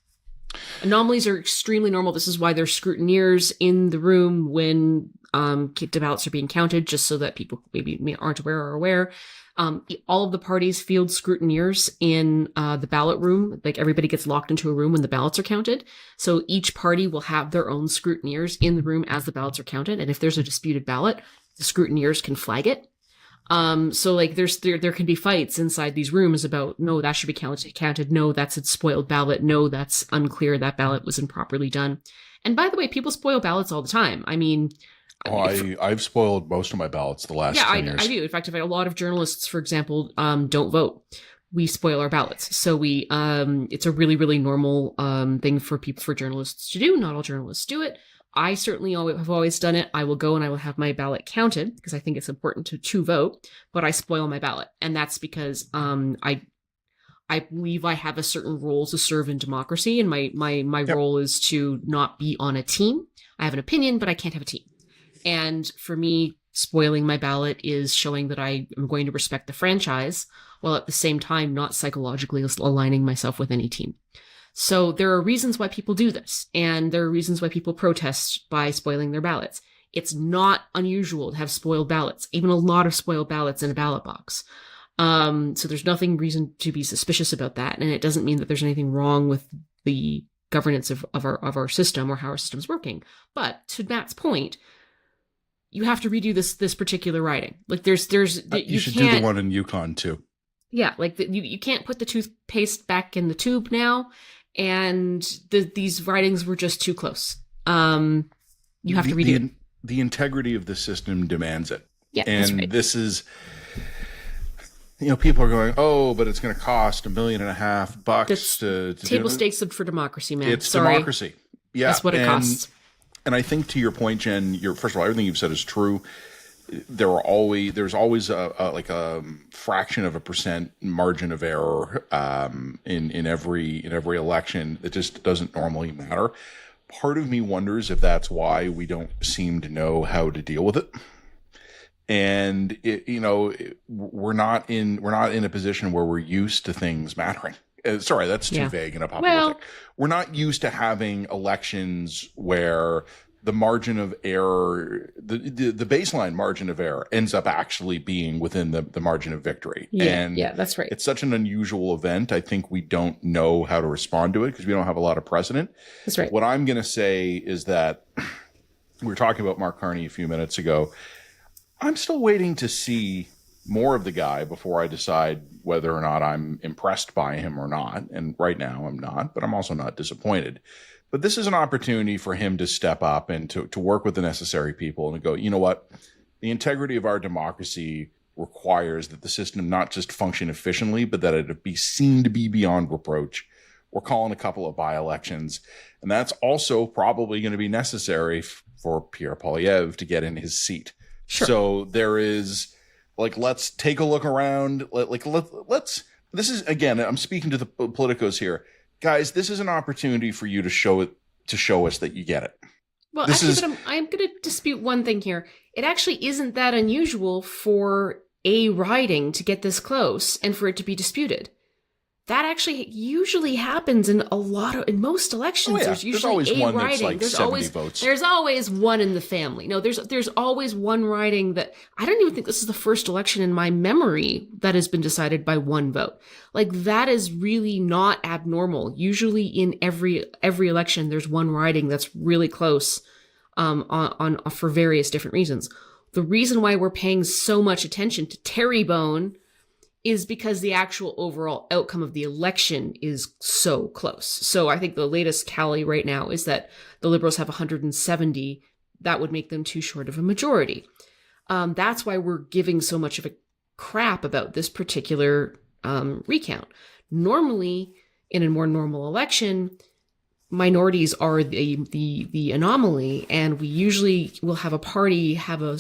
Anomalies are extremely normal. This is why there's scrutineers in the room when ballots are being counted, just so that people maybe aren't aware or aware. All of the parties field scrutineers in the ballot room. Like, everybody gets locked into a room when the ballots are counted. So each party will have their own scrutineers in the room as the ballots are counted. And if there's a disputed ballot, the scrutineers can flag it. So like there can be fights inside these rooms about, no, that should be counted. No, that's a spoiled ballot. No, that's unclear. That ballot was improperly done. And by the way, people spoil ballots all the time. I mean, I've spoiled most of my ballots the last 10 years. I do. In fact, a lot of journalists, for example, don't vote. We spoil our ballots. So it's a really, really normal thing for journalists to do. Not all journalists do it. I certainly have always done it. I will go and I will have my ballot counted because I think it's important to vote, but I spoil my ballot. And that's because I believe I have a certain role to serve in democracy, and my role is to not be on a team. I have an opinion, but I can't have a team. And for me, spoiling my ballot is showing that I am going to respect the franchise, while at the same time not psychologically aligning myself with any team. So there are reasons why people do this, and there are reasons why people protest by spoiling their ballots. It's not unusual to have spoiled ballots, even a lot of spoiled ballots in a ballot box. So there's nothing reason to be suspicious about that, and it doesn't mean that there's anything wrong with the governance of our system or how our system's working. But to Matt's point, you have to redo this particular riding. Like you should do the one in Yukon too. Yeah, like you can't put the toothpaste back in the tube now. And these ridings were just too close. You have to redo it. The integrity of the system demands it. Yeah, that's And right. this is, people are going, oh, but it's going to cost $1.5 million That's to do table it. stakes for democracy, man. It's Sorry. democracy. Yeah. That's what it costs. And I think to your point, Jen, first of all, everything you've said is true. There's always a fraction of a percent margin of error in every election that just doesn't normally matter. Part of me wonders if that's why we don't seem to know how to deal with it. And we're not in a position where we're used to things mattering. Sorry, that's too vague and a popular thing. We're not used to having elections where the margin of error, the baseline margin of error, ends up actually being within the margin of victory. Yeah, that's right. It's such an unusual event. I think we don't know how to respond to it because we don't have a lot of precedent. That's right. What I'm going to say is that we were talking about Mark Carney a few minutes ago. I'm still waiting to see more of the guy before I decide whether or not I'm impressed by him or not. And right now I'm not, but I'm also not disappointed. But this is an opportunity for him to step up and to work with the necessary people and to go, you know what? The integrity of our democracy requires that the system not just function efficiently, but that it be seen to be beyond reproach. We're calling a couple of by-elections. And that's also probably going to be necessary for Pierre Poilievre to get in his seat. Sure. So there is, let's take a look around. Let's, this is, again, I'm speaking to the politicos here. Guys, this is an opportunity for you to show us that you get it. Well, I'm going to dispute one thing here. It actually isn't that unusual for a riding to get this close and for it to be disputed. That actually usually happens in most elections. There's usually always a one riding. that's 70 votes. There's always one in the family. No, there's always one riding that I don't even think this is the first election in my memory that has been decided by one vote. That is really not abnormal. Usually in every election, there's one riding that's really close, on for various different reasons. The reason why we're paying so much attention to Terrebonne is because the actual overall outcome of the election is so close. So I think the latest tally right now is that the Liberals have 170. That would make them too short of a majority. That's why we're giving so much of a crap about this particular recount. Normally, in a more normal election, minorities are the anomaly, and we usually will have a party have a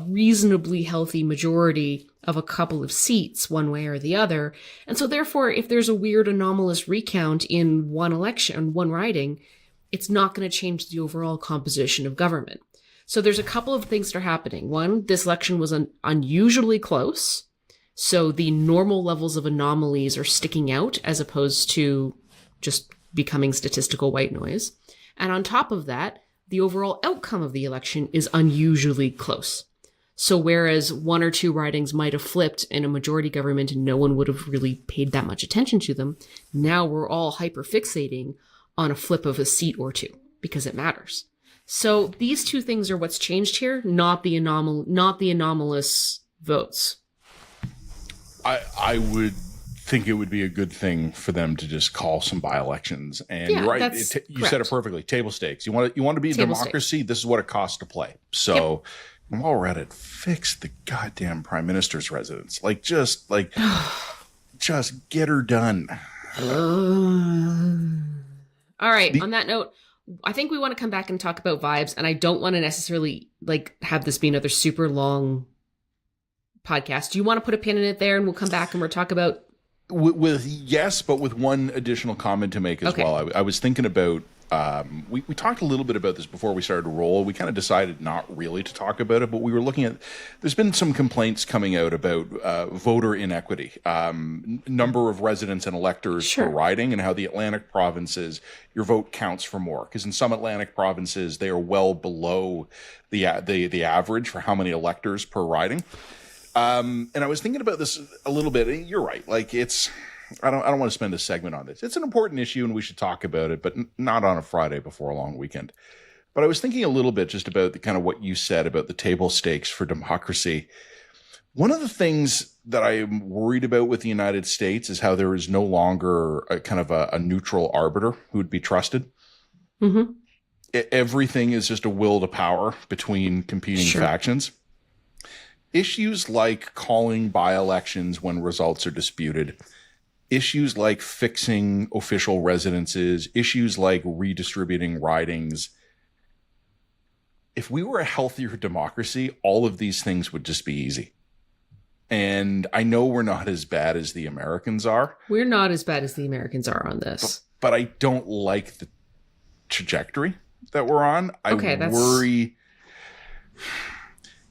reasonably healthy majority of a couple of seats one way or the other. And so therefore, if there's a weird anomalous recount in one election, one riding, it's not going to change the overall composition of government. So there's a couple of things that are happening. One, this election was unusually close. So the normal levels of anomalies are sticking out as opposed to just becoming statistical white noise. And on top of that, the overall outcome of the election is unusually close. So whereas one or two ridings might have flipped in a majority government and no one would have really paid that much attention to them, now we're all hyper-fixating on a flip of a seat or two because it matters. So these two things are what's changed here, not the anomalous votes. I would think it would be a good thing for them to just call some by-elections. And Yeah, you're right, that's you said it perfectly. Table stakes. You want to be a Table democracy. stakes. This is what it costs to play. So, while we're at it, fix the goddamn prime minister's residence. Just get her done. All right. On that note, I think we want to come back and talk about vibes, and I don't want to necessarily have this be another super long podcast. Do you want to put a pin in it there, and we'll come back and we'll talk about yes, but with one additional comment to make as well. I was thinking about we talked a little bit about this before we started to roll. We kind of decided not really to talk about it, but we were looking at. There's been some complaints coming out about voter inequity, number of residents and electors per riding, and how the Atlantic provinces your vote counts for more, because in some Atlantic provinces they are well below the average for how many electors per riding. And I was thinking about this a little bit. You're right. I don't want to spend a segment on this. It's an important issue and we should talk about it, but not on a Friday before a long weekend. But I was thinking a little bit just about the kind of what you said about the table stakes for democracy. One of the things that I'm worried about with the United States is how there is no longer a kind of a neutral arbiter who would be trusted. Mm-hmm. Everything is just a will to power between competing factions. Issues like calling by-elections when results are disputed, issues like fixing official residences, issues like redistributing ridings. If we were a healthier democracy, all of these things would just be easy. And I know we're not as bad as the Americans are. We're not as bad as the Americans are on this. But I don't like the trajectory that we're on. Okay, worry.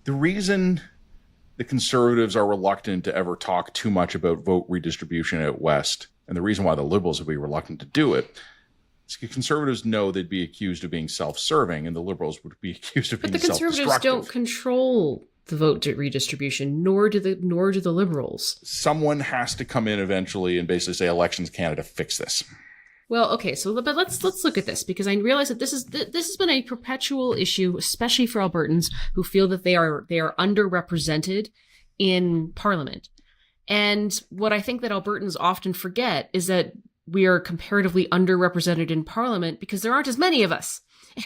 The reason the Conservatives are reluctant to ever talk too much about vote redistribution out west, and the reason why the Liberals would be reluctant to do it, is because Conservatives know they'd be accused of being self-serving, and the Liberals would be accused of being self-destructive. But the Conservatives don't control the vote redistribution, nor do the Liberals. Someone has to come in eventually and basically say, Elections Canada, fix this. Well, okay, but let's look at this, because I realize that this has been a perpetual issue, especially for Albertans who feel that they are underrepresented in Parliament. And what I think that Albertans often forget is that we are comparatively underrepresented in Parliament because there aren't as many of us.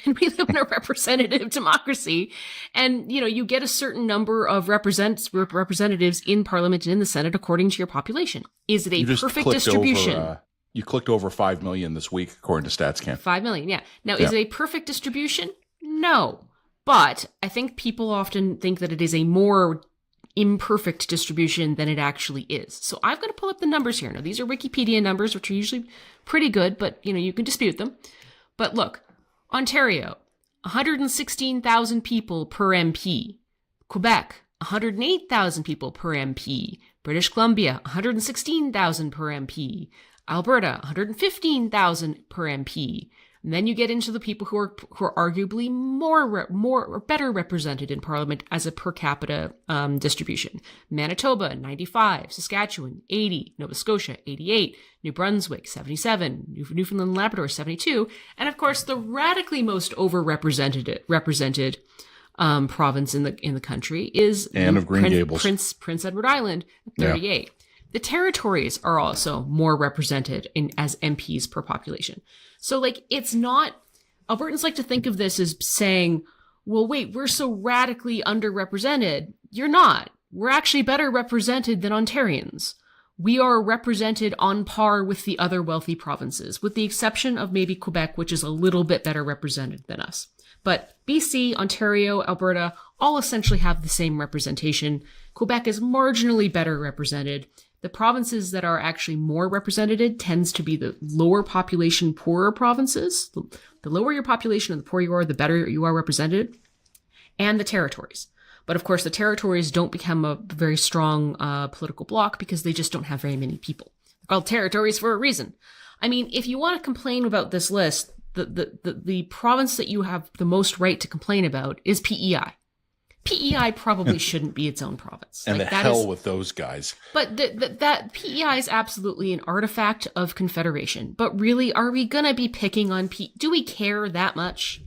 And we live in a representative democracy. And, you get a certain number of representatives in Parliament and in the Senate according to your population. Is it a perfect distribution? You clicked over 5 million this week, according to StatsCan. 5 million, yeah. Now, is it a perfect distribution? No. But I think people often think that it is a more imperfect distribution than it actually is. So I'm going to pull up the numbers here. Now, these are Wikipedia numbers, which are usually pretty good, but, you can dispute them. But look, Ontario, 116,000 people per MP. Quebec, 108,000 people per MP. British Columbia, 116,000 per MP. Alberta, 115,000 per MP. And then you get into the people who are arguably more or better represented in Parliament as a per capita distribution. Manitoba, 95. Saskatchewan, 80. Nova Scotia, 88. New Brunswick, 77. Newfoundland and Labrador, 72. And of course, the radically most overrepresented province in the country is Anne of Green Gables. Prince Edward Island, 38. Yeah. The territories are also more represented as MPs per population. So, it's not... Albertans like to think of this as saying, well, wait, we're so radically underrepresented. You're not. We're actually better represented than Ontarians. We are represented on par with the other wealthy provinces, with the exception of maybe Quebec, which is a little bit better represented than us. But BC, Ontario, Alberta all essentially have the same representation. Quebec is marginally better represented. The provinces that are actually more represented tends to be the lower population, poorer provinces. The lower your population and the poorer you are, the better you are represented. And the territories. But of course, the territories don't become a very strong political bloc because they just don't have very many people. They're called territories for a reason. I mean, if you want to complain about this list, the province that you have the most right to complain about is PEI. PEI probably shouldn't be its own province. And the hell with those guys. But that PEI is absolutely an artifact of Confederation. But really, are we going to be picking on Do we care that much?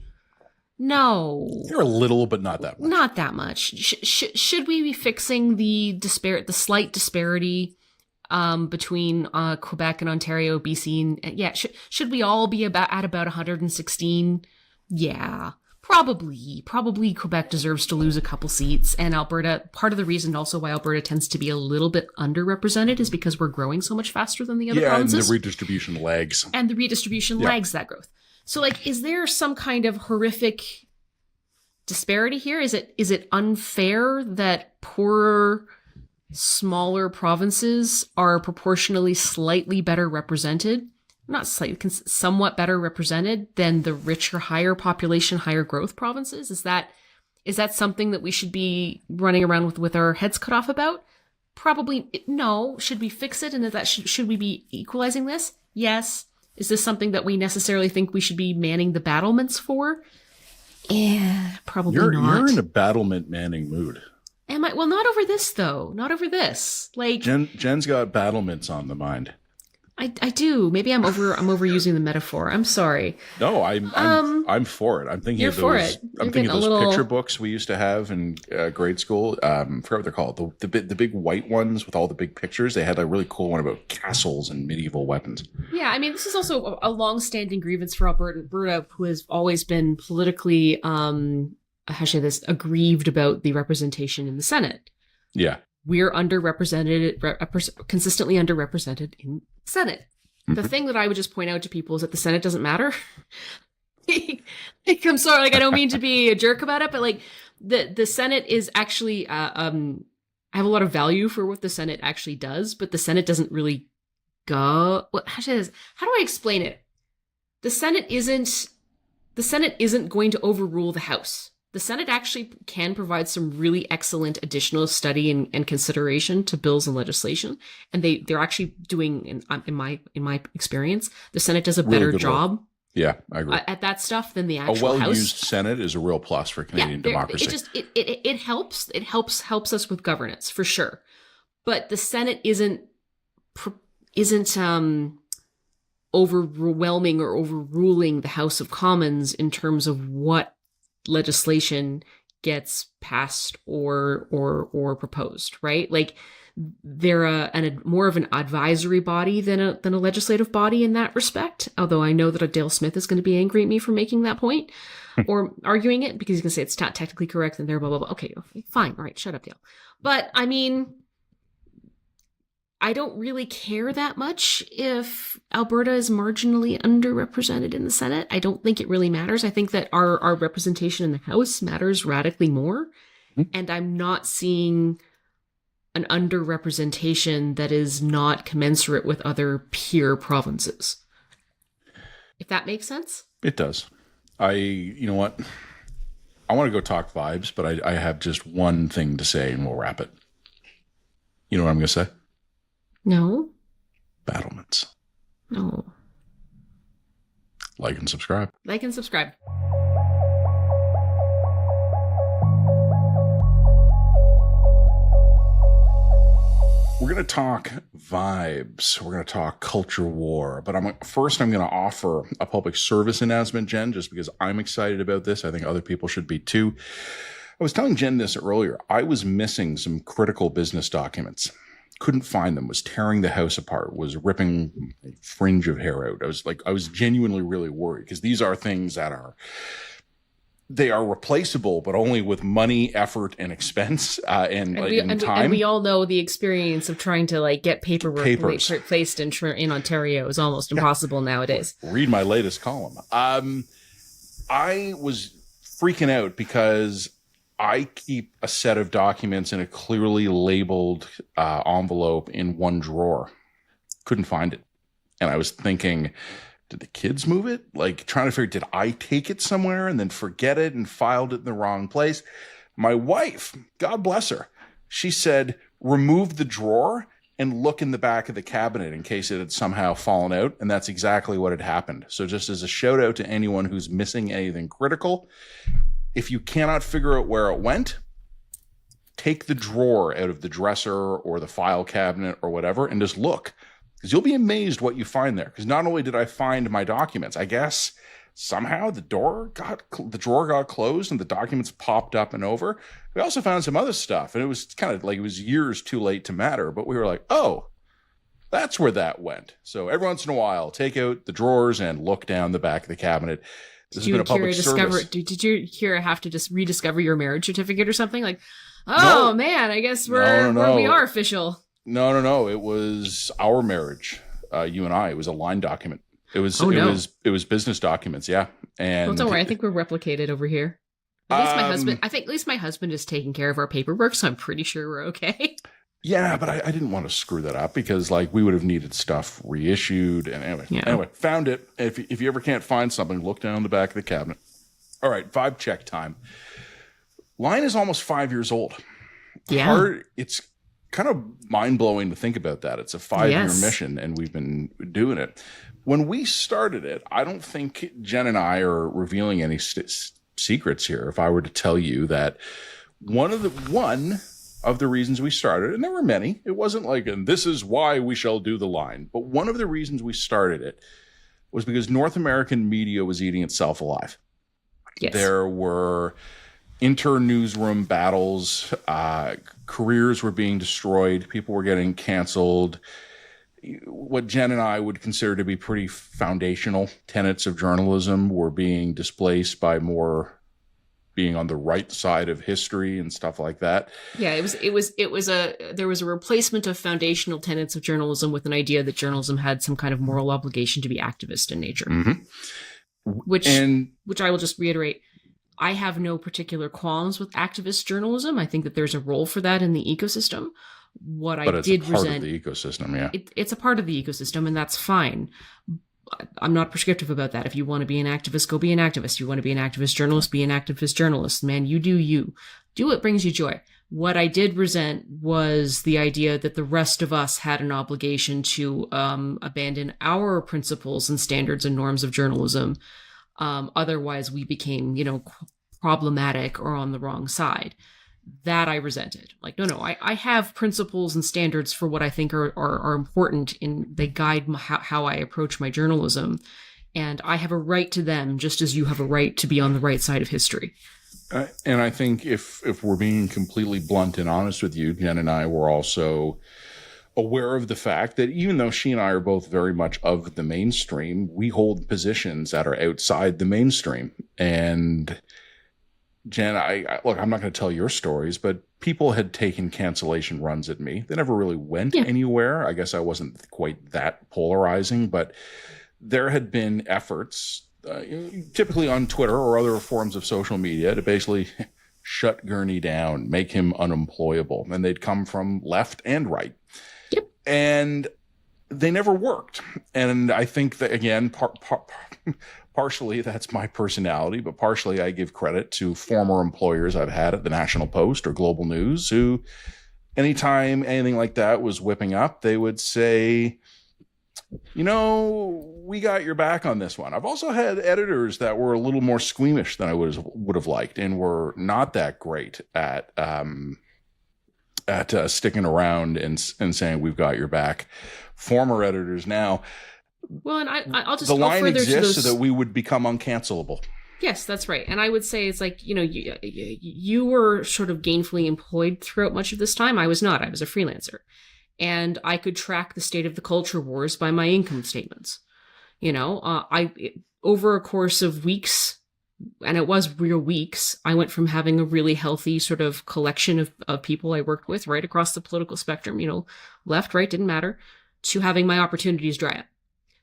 No. You're a little, but not that much. Not that much. Should we be fixing the slight disparity between Quebec and Ontario, BC? And yeah, should we all be at about 116? Yeah. Probably Quebec deserves to lose a couple seats, and Alberta, part of the reason also why Alberta tends to be a little bit underrepresented is because we're growing so much faster than the other provinces. And the redistribution lags. Lags that growth. So is there some kind of horrific disparity here? Is it unfair that poorer, smaller provinces are proportionally slightly better represented? Not slightly, somewhat better represented than the richer, higher population, higher growth provinces? Is that something that we should be running around with our heads cut off about? Probably no. Should we fix it? And should we be equalizing this? Yes. Is this something that we necessarily think we should be manning the battlements for? Probably not. You're in a battlement manning mood. Am I? Well, not over this though. Not over this. Jen's got battlements on the mind. I do. Maybe I'm overusing the metaphor. I'm sorry. No, I'm for it. I'm thinking you're of those. For it. I'm thinking of those picture books we used to have in grade school. I forgot what they're called. The big white ones with all the big pictures. They had a really cool one about castles and medieval weapons. Yeah, I mean, this is also a long-standing grievance for Alberta, who has always been politically, aggrieved about the representation in the Senate. Yeah. We're consistently underrepresented in the Senate. The thing that I would just point out to people is that the Senate doesn't matter. I'm sorry, like, I don't mean to be a jerk about it, but like the Senate is actually, I have a lot of value for what the Senate actually does, but the Senate doesn't really go. How do I explain it? The Senate isn't going to overrule the House. The Senate actually can provide some really excellent additional study and consideration to bills and legislation, and they're actually doing, in my experience, the Senate does a better Really good job. work. Yeah, I agree. At that stuff than the actual House. A well-used Senate is a real plus for Canadian democracy. It helps. It helps us with governance for sure, but the Senate isn't overwhelming or overruling the House of Commons in terms of what legislation gets passed or proposed, right? Like, they're more of an advisory body than a legislative body in that respect. Although I know that Dale Smith is going to be angry at me for making that point or arguing it, because he's going to say it's not technically correct and they're blah, blah, blah. Okay, fine. All right, shut up, Dale. But I mean, I don't really care that much if Alberta is marginally underrepresented in the Senate. I don't think it really matters. I think that our representation in the House matters radically more. And I'm not seeing an underrepresentation that is not commensurate with other peer provinces. If that makes sense? It does. You know what? I want to go talk vibes, but I have just one thing to say and we'll wrap it. You know what I'm going to say? No. Battlements. No. Like and subscribe. Like and subscribe. We're going to talk vibes. We're going to talk culture war. But I'm going to offer a public service announcement, Jen, just because I'm excited about this. I think other people should be too. I was telling Jen this earlier. I was missing some critical business documents. Couldn't find them, was tearing the house apart, was ripping a fringe of hair out. I was genuinely really worried, because these are things that they are replaceable, but only with money, effort, and expense, and time. And we all know the experience of trying to get paperwork placed in Ontario is almost impossible nowadays. Read my latest column. I was freaking out because I keep a set of documents in a clearly labeled envelope in one drawer. Couldn't find it. And I was thinking, did the kids move it? Trying to figure, did I take it somewhere and then forget it and filed it in the wrong place? My wife, God bless her, she said, remove the drawer and look in the back of the cabinet in case it had somehow fallen out. And that's exactly what had happened. So just as a shout out to anyone who's missing anything critical, if you cannot figure out where it went, take the drawer out of the dresser or the file cabinet or whatever and just look. Because you'll be amazed what you find there. Because not only did I find my documents, I guess somehow the drawer got closed and the documents popped up and over. We also found some other stuff, and it was kind of it was years too late to matter. But we were like, oh, that's where that went. So every once in a while, take out the drawers and look down the back of the cabinet. This has been a public service. Did you, Kira, have to just rediscover your marriage certificate or something? No, man, I guess we are official. No. It was our marriage, you and I. It was a line document. It was business documents, yeah. And don't worry, I think we're replicated over here. At least my husband is taking care of our paperwork, so I'm pretty sure we're okay. Yeah, but I didn't want to screw that up because we would have needed stuff reissued. And anyway, found it. If you ever can't find something, look down the back of the cabinet. All right, vibe check time. Line is almost 5 years old. Yeah. It's kind of mind-blowing to think about that. It's a 5-year mission, and we've been doing it. When we started it, I don't think Jen and I are revealing any secrets here. If I were to tell you that one of the reasons we started, and there were many, it wasn't and this is why we shall do the line, but one of the reasons we started it was because North American media was eating itself alive. Yes. There were inter-newsroom battles, careers were being destroyed, people were getting canceled. What Jen and I would consider to be pretty foundational tenets of journalism were being displaced by more being on the right side of history and stuff like that. Yeah, there was a replacement of foundational tenets of journalism with an idea that journalism had some kind of moral obligation to be activist in nature. Mm-hmm. Which I will just reiterate, I have no particular qualms with activist journalism. I think that there's a role for that in the ecosystem. But it's a part of the ecosystem, yeah. It's a part of the ecosystem, and that's fine. I'm not prescriptive about that. If you want to be an activist, go be an activist. If you want to be an activist journalist, be an activist journalist. Man, you do you. Do what brings you joy. What I did resent was the idea that the rest of us had an obligation to abandon our principles and standards and norms of journalism. Otherwise, we became, problematic or on the wrong side. That I resented. Like, no, I have principles and standards for what I think are important, and they guide how I approach my journalism. And I have a right to them, just as you have a right to be on the right side of history. And I think if we're being completely blunt and honest with you, Jen and I were also aware of the fact that even though she and I are both very much of the mainstream, we hold positions that are outside the mainstream. And Jen, look, I'm not going to tell your stories, but people had taken cancellation runs at me. They never really went anywhere. I guess I wasn't quite that polarizing, but there had been efforts, typically on Twitter or other forms of social media, to basically shut Gurney down, make him unemployable. And they'd come from left and right. Yep. And they never worked. And I think that, again, partially that's my personality, but partially I give credit to former employers I've had at the National Post or Global News who, anytime anything like that was whipping up, they would say, we got your back on this one. I've also had editors that were a little more squeamish than I would have liked and were not that great at sticking around and saying, we've got your back. Former editors now. Well, and I'll just the line exists so that we would become uncancelable. Yes, that's right. And I would say it's like, you were sort of gainfully employed throughout much of this time. I was not. I was a freelancer. And I could track the state of the culture wars by my income statements. Over a course of weeks, and it was real weeks, I went from having a really healthy sort of collection of people I worked with right across the political spectrum, left, right, didn't matter, to having my opportunities dry up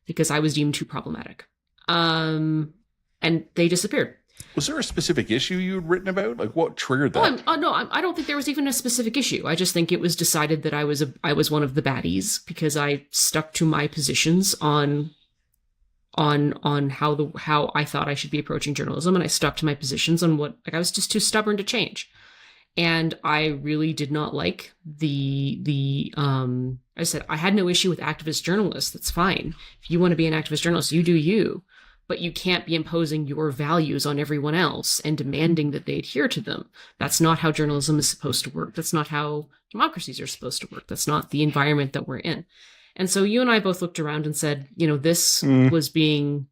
because I was deemed too problematic. And they disappeared. Was there a specific issue you'd written about? Like, what triggered that? No, I don't think there was even a specific issue. I just think it was decided that I was one of the baddies because I stuck to my positions on how I thought I should be approaching journalism, and I stuck to my positions on I was just too stubborn to change. And I really did not like I said, I had no issue with activist journalists. That's fine. If you want to be an activist journalist, you do you. But you can't be imposing your values on everyone else and demanding that they adhere to them. That's not how journalism is supposed to work. That's not how democracies are supposed to work. That's not the environment that we're in. And so you and I both looked around and said, this was being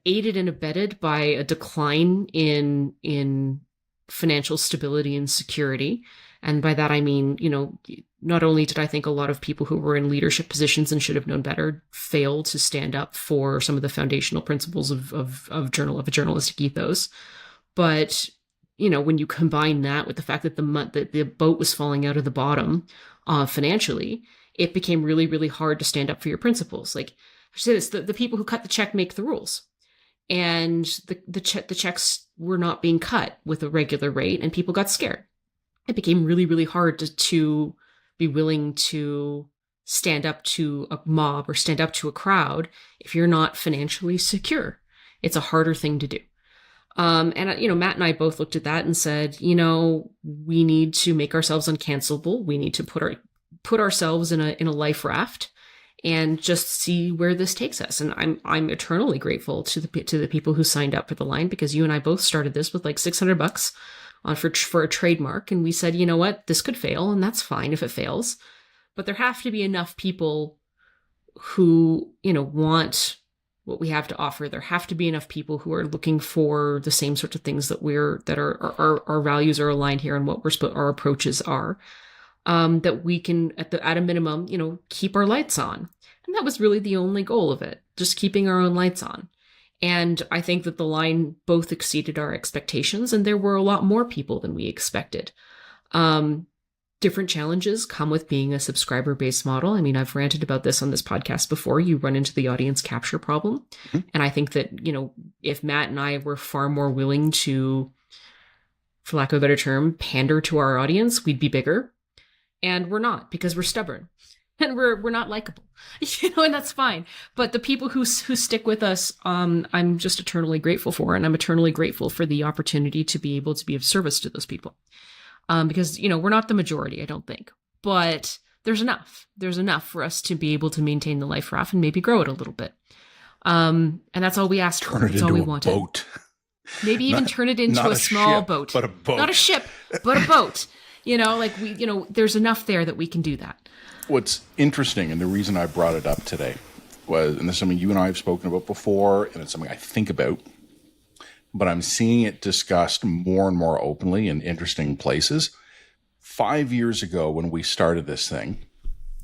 aided and abetted by a decline in financial stability and security. And by that, I mean, not only did I think a lot of people who were in leadership positions and should have known better fail to stand up for some of the foundational principles of a journalistic ethos, but when you combine that with the fact that the boat was falling out of the bottom financially, it became really, really hard to stand up for your principles. Like I say this, the people who cut the check make the rules, and the checks were not being cut with a regular rate, and people got scared. It became really, really hard to be willing to stand up to a mob or stand up to a crowd if you're not financially secure. It's a harder thing to do. And Matt and I both looked at that and said, we need to make ourselves uncancelable. We need to put ourselves in a life raft and just see where this takes us. And I'm eternally grateful to the people who signed up for the line, because you and I both started this with like $600 for a trademark. And we said, you know what, this could fail, and that's fine if it fails. But there have to be enough people who, want what we have to offer. There have to be enough people who are looking for the same sorts of things that our values are aligned here and what our approaches are, that we can at a minimum, keep our lights on. And that was really the only goal of it, just keeping our own lights on. And I think that the line both exceeded our expectations, and there were a lot more people than we expected. Different challenges come with being a subscriber-based model. I mean, I've ranted about this on this podcast before. You run into the audience capture problem. Mm-hmm. And I think that, if Matt and I were far more willing to, for lack of a better term, pander to our audience, we'd be bigger. And we're not, because we're stubborn. And we're not likable, and that's fine. But the people who stick with us, I'm just eternally grateful for, and I'm eternally grateful for the opportunity to be able to be of service to those people. Because we're not the majority, I don't think, but there's enough. There's enough for us to be able to maintain the life raft and maybe grow it a little bit. And that's all we asked for. That's all we wanted. Boat. Maybe even turn it into a small boat, but a boat. Not a ship, but a boat. There's enough there that we can do that. What's interesting, and the reason I brought it up today was, and this is something you and I have spoken about before, and it's something I think about, but I'm seeing it discussed more and more openly in interesting places. 5 years ago, when we started this thing,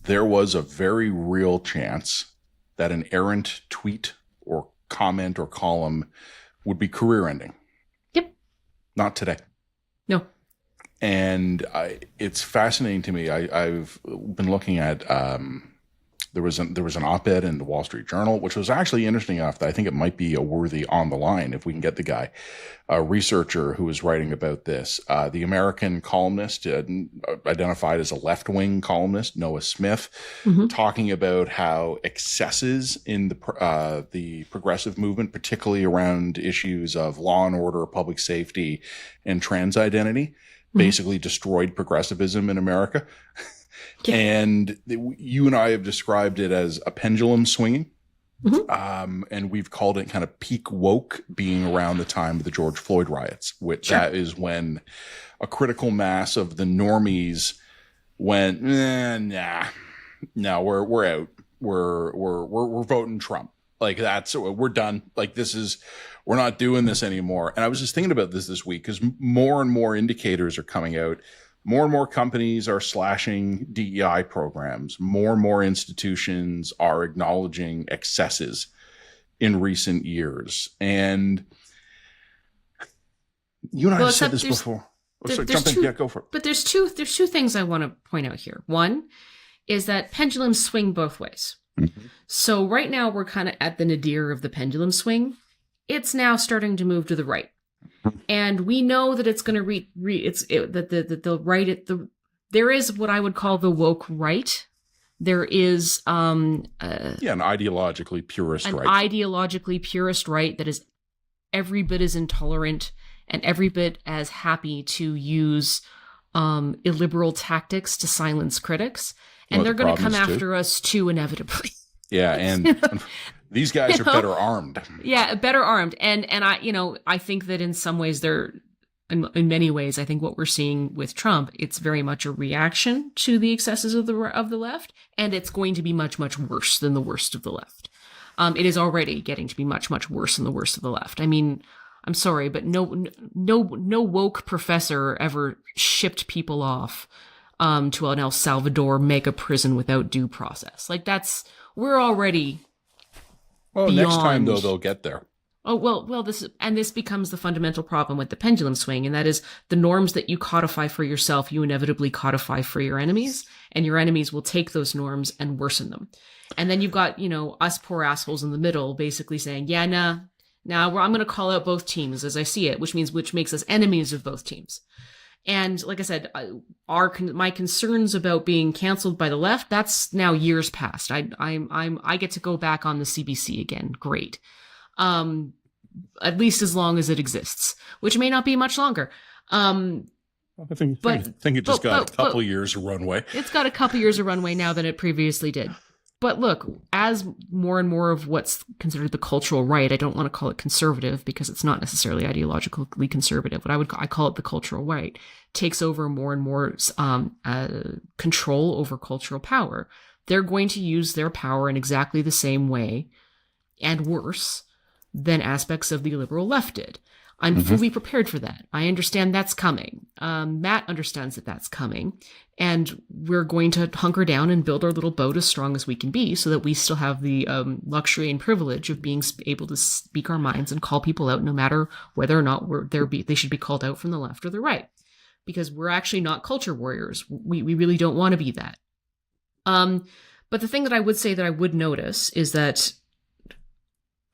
there was a very real chance that an errant tweet or comment or column would be career-ending. Yep. Not today. No. And it's fascinating to me. I've been looking at there was an op-ed in the Wall Street Journal, which was actually interesting enough that I think it might be a worthy on the line if we can get the guy, a researcher who was writing about this. The American columnist identified as a left-wing columnist, Noah Smith, mm-hmm. talking about how excesses in the progressive movement, particularly around issues of law and order, public safety, and trans identity, basically destroyed progressivism in America. Yeah. And you and I have described it as a pendulum swinging. Mm-hmm. And we've called it kind of peak woke being around the time of the George Floyd riots, which sure. That is when a critical mass of the normies went, nah, we're out. We're voting Trump. Like we're done. Like we're not doing this anymore. And I was just thinking about this week because more and more indicators are coming out. More and more companies are slashing DEI programs. More and more institutions are acknowledging excesses in recent years. And you and I have said this before. Go for it. But there's two things I want to point out here. One is that pendulums swing both ways. Mm-hmm. So right now we're kind of at the nadir of the pendulum swing. It's now starting to move to the right. And we know that it's going to the right there is what I would call the woke right. There is an ideologically purist right. An ideologically purist right that is every bit as intolerant and every bit as happy to use illiberal tactics to silence critics. And they're going to come after us too, inevitably. Yeah, and these guys are better armed. Yeah, better armed. And I think that in some ways in many ways, I think what we're seeing with Trump, it's very much a reaction to the excesses of the left, and it's going to be much, much worse than the worst of the left. It is already getting to be much, much worse than the worst of the left. I mean, I'm sorry, but no woke professor ever shipped people off to an El Salvador mega prison without due process. Like we're already beyond. Next time though, they'll get there. Oh, well, this becomes the fundamental problem with the pendulum swing, and that is the norms that you codify for yourself, you inevitably codify for your enemies, and your enemies will take those norms and worsen them. And then you've got, us poor assholes in the middle basically saying, yeah, I'm going to call out both teams as I see it, which makes us enemies of both teams. And like I said, my concerns about being canceled by the left, that's now years past. I get to go back on the CBC again. Great. At least as long as it exists, which may not be much longer. I think it just got a couple years of runway. It's got a couple years of runway now than it previously did. But look, as more and more of what's considered the cultural right, I don't want to call it conservative because it's not necessarily ideologically conservative. I call it the cultural right, takes over more and more control over cultural power. They're going to use their power in exactly the same way and worse than aspects of the liberal left did. I'm fully prepared for that. I understand that's coming. Matt understands that that's coming. And we're going to hunker down and build our little boat as strong as we can be so that we still have the luxury and privilege of being able to speak our minds and call people out no matter whether or not they should be called out from the left or the right. Because we're actually not culture warriors. We really don't want to be that. But the thing that I would say that I would notice is that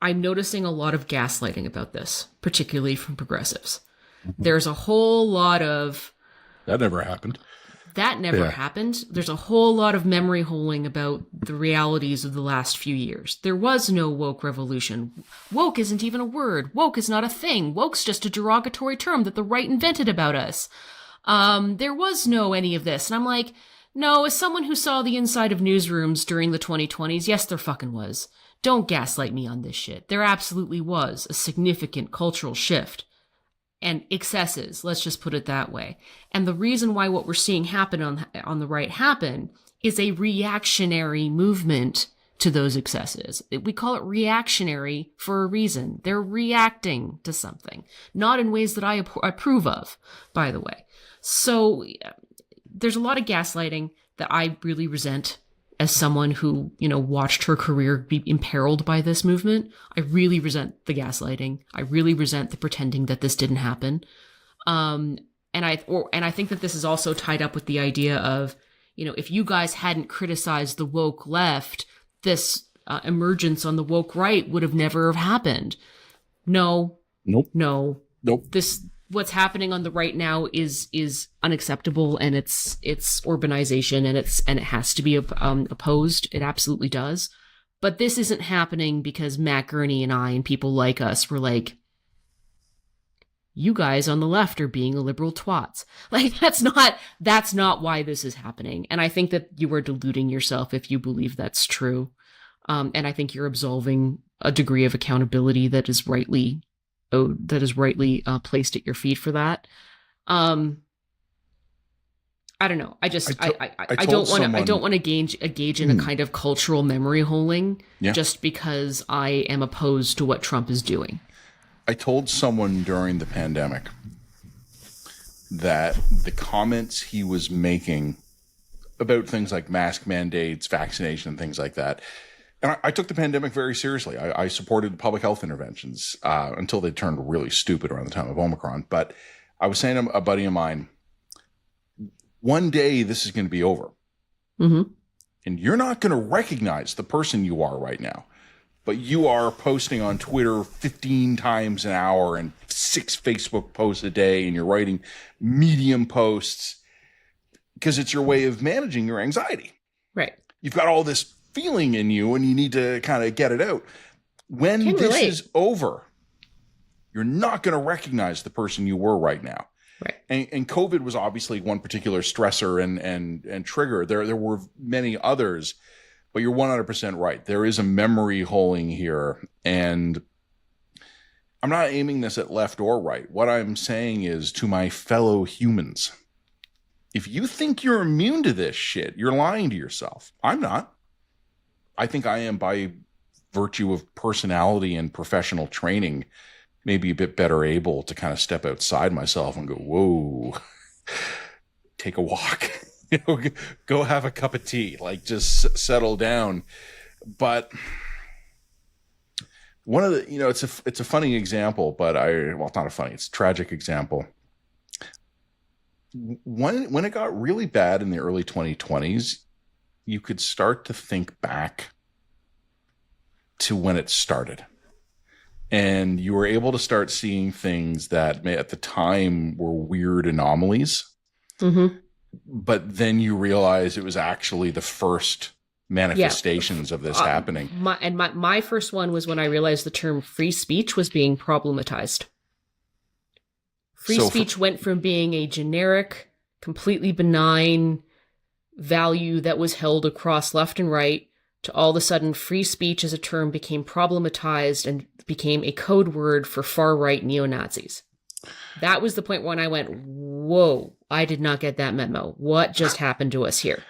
I'm noticing a lot of gaslighting about this, particularly from progressives. There's a whole lot of... That never happened. That never happened. There's a whole lot of memory holing about the realities of the last few years. There was no woke revolution. Woke isn't even a word. Woke is not a thing. Woke's just a derogatory term that the right invented about us. There was no any of this. And I'm like, no, as someone who saw the inside of newsrooms during the 2020s, yes, there fucking was. Don't gaslight me on this shit. There absolutely was a significant cultural shift and excesses. Let's just put it that way. And the reason why what we're seeing happen on the right happen is a reactionary movement to those excesses. We call it reactionary for a reason. They're reacting to something, not in ways that I approve of, by the way. So there's a lot of gaslighting that I really resent as someone who, watched her career be imperiled by this movement. I really resent the gaslighting. I really resent the pretending that this didn't happen. And I think that this is also tied up with the idea of, if you guys hadn't criticized the woke left, this emergence on the woke right would have never have happened. No. Nope. No. Nope. What's happening on the right now is unacceptable, and it's urbanization, and it has to be opposed. It absolutely does. But this isn't happening because Matt Carney and I and people like us were like, you guys on the left are being liberal twats. Like, that's not why this is happening. And I think that you are deluding yourself if you believe that's true. And I think you're absolving a degree of accountability that is rightly placed at your feet for that. I don't know. I don't want to engage in a kind of cultural memory holing just because I am opposed to what Trump is doing. I told someone during the pandemic that the comments he was making about things like mask mandates, vaccination, and things like that. And I took the pandemic very seriously. I supported public health interventions until they turned really stupid around the time of Omicron. But I was saying to a buddy of mine, one day this is going to be over. Mm-hmm. And you're not going to recognize the person you are right now. But you are posting on Twitter 15 times an hour and 6 Facebook posts a day, and you're writing Medium posts because it's your way of managing your anxiety. Right. You've got all this feeling in you and you need to kind of get it out. When this is over, you're not going to recognize the person you were right now. Right. And COVID was obviously one particular stressor and trigger. There were many others, but you're 100% right. There is a memory holing here, and I'm not aiming this at left or right. What I'm saying is to my fellow humans, if you think you're immune to this shit, you're lying to yourself. I'm not. I think I am, by virtue of personality and professional training, maybe a bit better able to kind of step outside myself and go, whoa, take a walk. Go have a cup of tea, like just settle down. But one of the, it's a funny example, but it's not a funny, it's a tragic example. When it got really bad in the early 2020s, you could start to think back to when it started. And you were able to start seeing things that at the time were weird anomalies. Mm-hmm. But then you realize it was actually the first manifestations of this happening. My first one was when I realized the term free speech was being problematized. Free speech went from being a generic, completely benign value that was held across left and right to all of a sudden free speech as a term became problematized and became a code word for far-right neo-Nazis. That was the point when I went, whoa, I did not get that memo. What just happened to us here?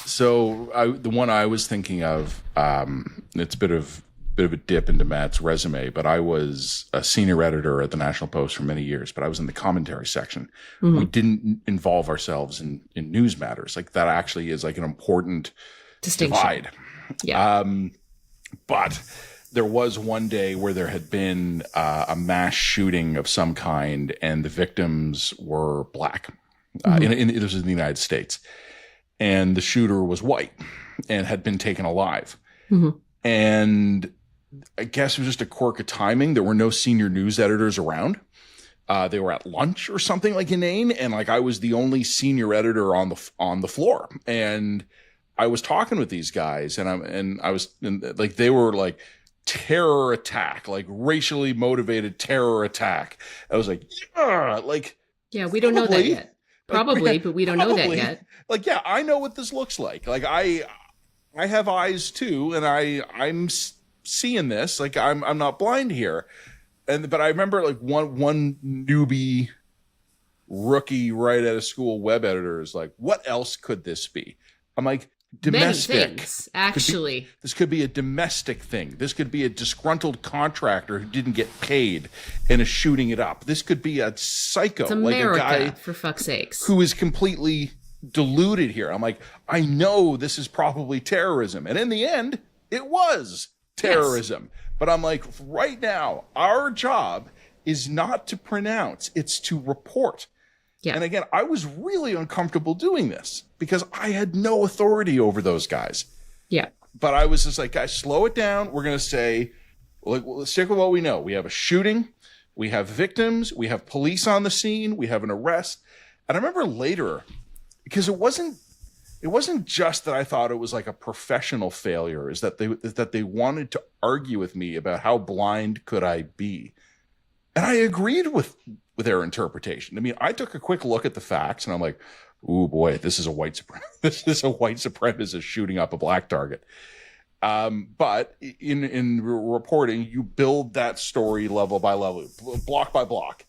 So the one I was thinking of, it's a bit of bit of a dip into Matt's resume, but I was a senior editor at the National Post for many years, but I was in the commentary section. Mm-hmm. We didn't involve ourselves in news matters. Like that actually is like an important distinction. Divide. Yeah. But there was one day where there had been a mass shooting of some kind, and the victims were black. This was in the United States. And the shooter was white and had been taken alive. Mm-hmm. And I guess it was just a quirk of timing. There were no senior news editors around. They were at lunch or something like inane. And like I was the only senior editor on the floor. And I was talking with these guys, and they were like, terror attack, like racially motivated terror attack. I was like, yeah, we don't know that yet. Probably, but we don't know that yet. Like, yeah, I know what this looks like. Like I have eyes too, and I'm seeing this. Like I'm not blind here. But I remember like one newbie rookie right out of school web editor is like, what else could this be? I'm like, domestic. Many things, actually. This could be a domestic thing. This could be a disgruntled contractor who didn't get paid and is shooting it up. This could be a psycho, it's America, like a guy, for fuck's sakes, who is completely deluded here. I'm like, I know this is probably terrorism, and in the end, it was terrorism. Yes. But I'm like, right now, our job is not to pronounce; it's to report. Yeah. And again, I was really uncomfortable doing this because I had no authority over those guys. Yeah. But I was just like, guys, slow it down. We're going to say, let's stick with what we know. We have a shooting. We have victims. We have police on the scene. We have an arrest. And I remember later, because it wasn't just that I thought it was like a professional failure, is that they wanted to argue with me about how blind could I be. And I agreed with their interpretation. I mean, I took a quick look at the facts, and I'm like, "Ooh, boy, this is a white supremacist shooting up a black target." But in reporting, you build that story level by level, block by block.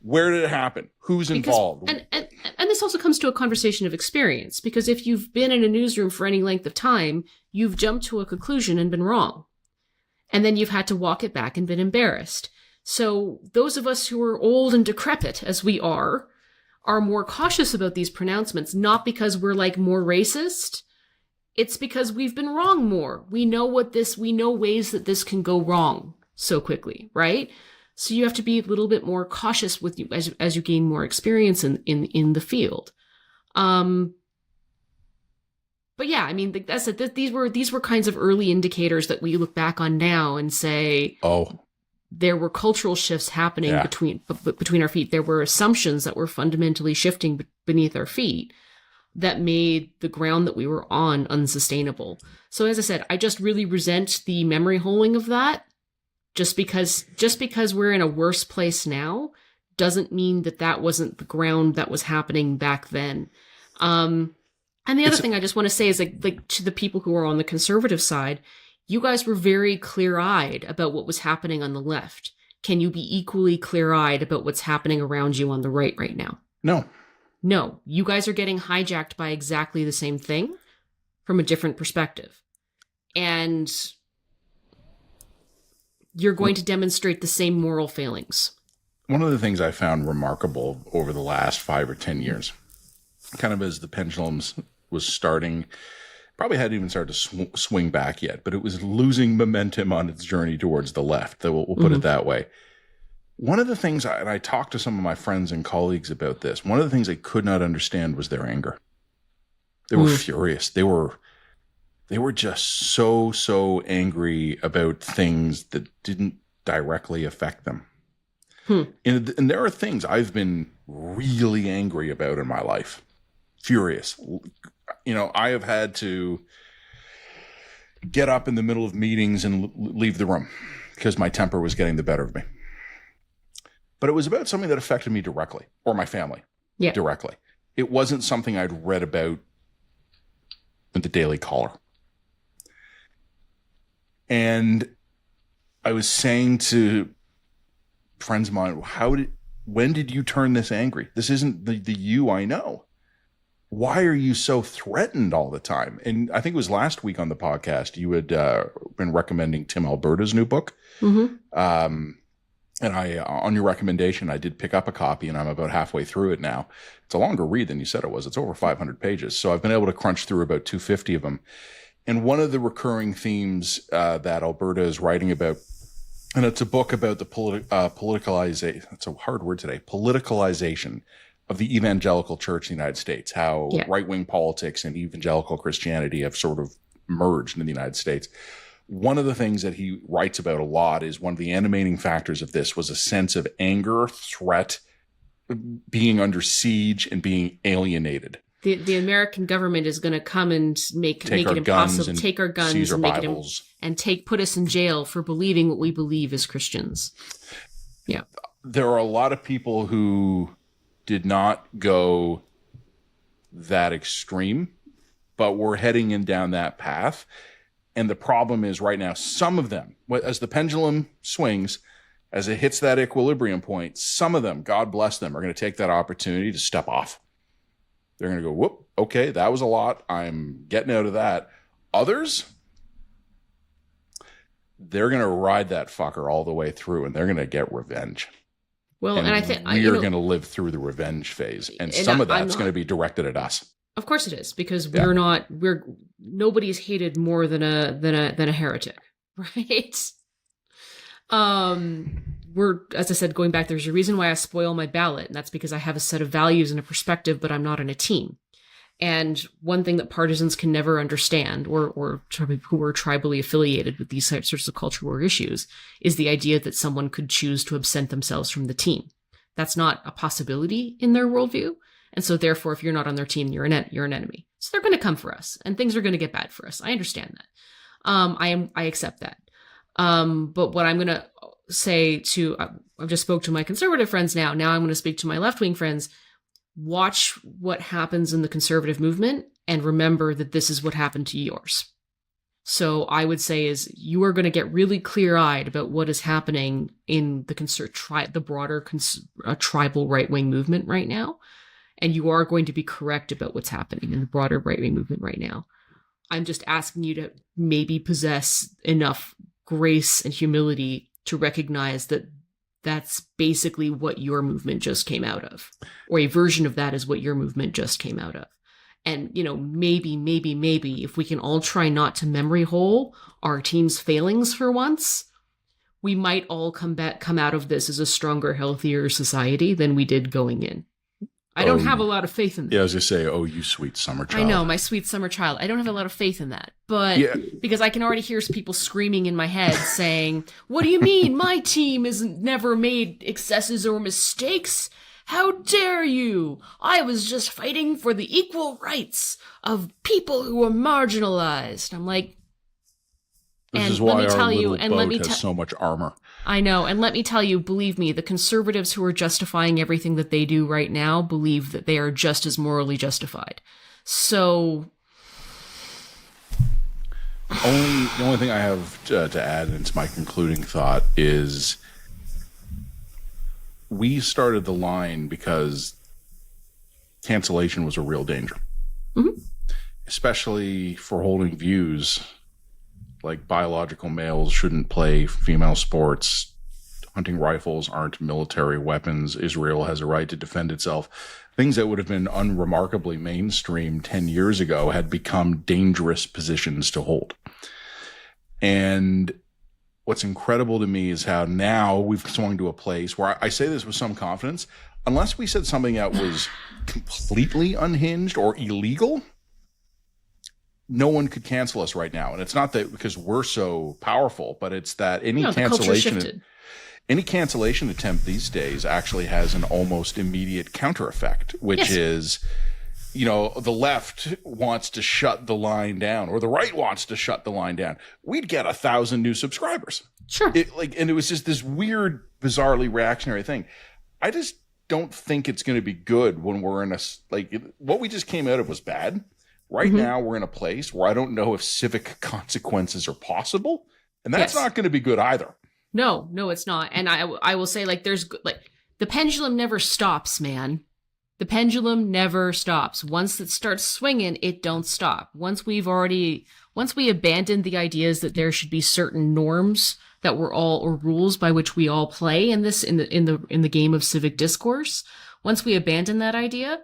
Where did it happen? Who's involved? And this also comes to a conversation of experience, because if you've been in a newsroom for any length of time, you've jumped to a conclusion and been wrong, and then you've had to walk it back and been embarrassed. So those of us who are old and decrepit, as we are more cautious about these pronouncements, not because we're like more racist. It's because we've been wrong more. We know ways that this can go wrong so quickly, right? So you have to be a little bit more cautious with you as you gain more experience in the field. But yeah, I mean, that's it. These were kinds of early indicators that we look back on now and say, oh, there were cultural shifts happening between our feet. There were assumptions that were fundamentally shifting beneath our feet that made the ground that we were on unsustainable. So as I said, I just really resent the memory holing of that. Just because we're in a worse place now doesn't mean that wasn't the ground that was happening back then. And the other thing I just want to say is like to the people who are on the conservative side, you guys were very clear-eyed about what was happening on the left. Can you be equally clear-eyed about what's happening around you on the right now? No. You guys are getting hijacked by exactly the same thing from a different perspective. And you're going to demonstrate the same moral failings. One of the things I found remarkable over the last 5 or 10 years, kind of as the pendulums was starting, probably hadn't even started to swing back yet, but it was losing momentum on its journey towards the left. We'll put it that way. One of the things, and I talked to some of my friends and colleagues about this, one of the things I could not understand was their anger. They were furious. They were just so angry about things that didn't directly affect them. And there are things I've been really angry about in my life. Furious. You know, I have had to get up in the middle of meetings and leave the room because my temper was getting the better of me. But it was about something that affected me directly, or my family directly. It wasn't something I'd read about in the Daily Caller. And I was saying to friends of mine, when did you turn this angry? This isn't the you I know. why are you so threatened all the time? And I think it was last week on the podcast, you had been recommending Tim Alberta's new book. Mm-hmm. And I, on your recommendation, I did pick up a copy, and I'm about halfway through it now. It's a longer read than you said it was. It's over 500 pages. So I've been able to crunch through about 250 of them. And one of the recurring themes that Alberta is writing about, and it's a book about the politicalization, it's a hard word today, politicalization of the evangelical church in the United States, how right-wing politics and evangelical Christianity have sort of merged in the United States. One of the things that he writes about a lot is one of the animating factors of this was a sense of anger, threat, being under siege, and being alienated. The American government is going to come and make it impossible, take our guns and make it, and put us in jail for believing what we believe as Christians. Yeah. There are a lot of people who did not go that extreme, but we're heading in down that path. And the problem is right now, some of them, as the pendulum swings, as it hits that equilibrium point, some of them, God bless them, are going to take that opportunity to step off. They're going to go, whoop, okay, that was a lot. I'm getting out of that. Others, they're going to ride that fucker all the way through, and they're going to get revenge. Well, and I think we are going to live through the revenge phase, and some of that's going to be directed at us. Of course it is, because nobody's hated more than a heretic, right? As I said, going back, there's a reason why I spoil my ballot, and that's because I have a set of values and a perspective, but I'm not in a team. And one thing that partisans can never understand, or who are tribally affiliated with these sorts of culture war issues, is the idea that someone could choose to absent themselves from the team. That's not a possibility in their worldview. And so therefore, if you're not on their team, you're an enemy. So they're going to come for us, and things are going to get bad for us. I understand that. I accept that. But what I'm going to say I've just spoke to my conservative friends now. Now I'm going to speak to my left-wing friends. Watch what happens in the conservative movement and remember that this is what happened to yours. So I would say is you are going to get really clear-eyed about what is happening in the broader tribal right-wing movement right now. And you are going to be correct about what's happening in the broader right-wing movement right now. I'm just asking you to maybe possess enough grace and humility to recognize that that's basically what your movement just came out of, or a version of that is what your movement just came out of. And, maybe if we can all try not to memory hole our team's failings for once, we might all come out of this as a stronger, healthier society than we did going in. I don't have a lot of faith in that. Yeah, I was going to say, you sweet summer child. I know, my sweet summer child. I don't have a lot of faith in that. But because I can already hear people screaming in my head saying, what do you mean? My team hasn't never made excesses or mistakes. How dare you? I was just fighting for the equal rights of people who are marginalized. I'm like, this is why our little boat has so much armor. I know, and let me tell you, believe me, the conservatives who are justifying everything that they do right now believe that they are just as morally justified. So... The only thing I have to add, and it's my concluding thought, is we started the line because cancellation was a real danger. Mm-hmm. Especially for holding views like biological males shouldn't play female sports, hunting rifles aren't military weapons, Israel has a right to defend itself. Things that would have been unremarkably mainstream 10 years ago had become dangerous positions to hold. And what's incredible to me is how now we've swung to a place where I say this with some confidence, unless we said something that was completely unhinged or illegal, no one could cancel us right now. And it's not that because we're so powerful, but it's that any cancellation attempt these days actually has an almost immediate counter effect, which is, the left wants to shut the line down or the right wants to shut the line down. We'd get 1,000 new subscribers. Sure. And it was just this weird, bizarrely reactionary thing. I just don't think it's going to be good when we're in what we just came out of was bad. Right now, we're in a place where I don't know if civic consequences are possible, and that's not going to be good either. No, it's not. And I will say, the pendulum never stops, man. The pendulum never stops. Once it starts swinging, it don't stop. Once we abandon the ideas that there should be certain norms that we're all, or rules by which we all play in the game of civic discourse, once we abandon that idea,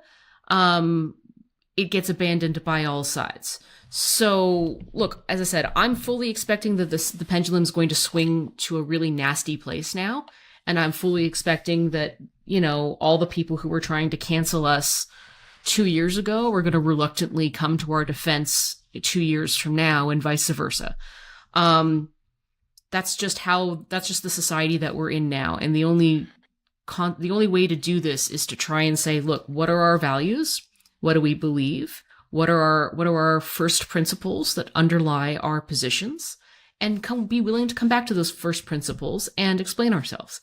it gets abandoned by all sides. So, look, as I said, I'm fully expecting that the pendulum is going to swing to a really nasty place now. And I'm fully expecting that, all the people who were trying to cancel us 2 years ago are going to reluctantly come to our defense 2 years from now, and vice versa. That's just the society that we're in now. And the only way to do this is to try and say, look, what are our values? What do we believe? What are our first principles that underlie our positions? And be willing to come back to those first principles and explain ourselves.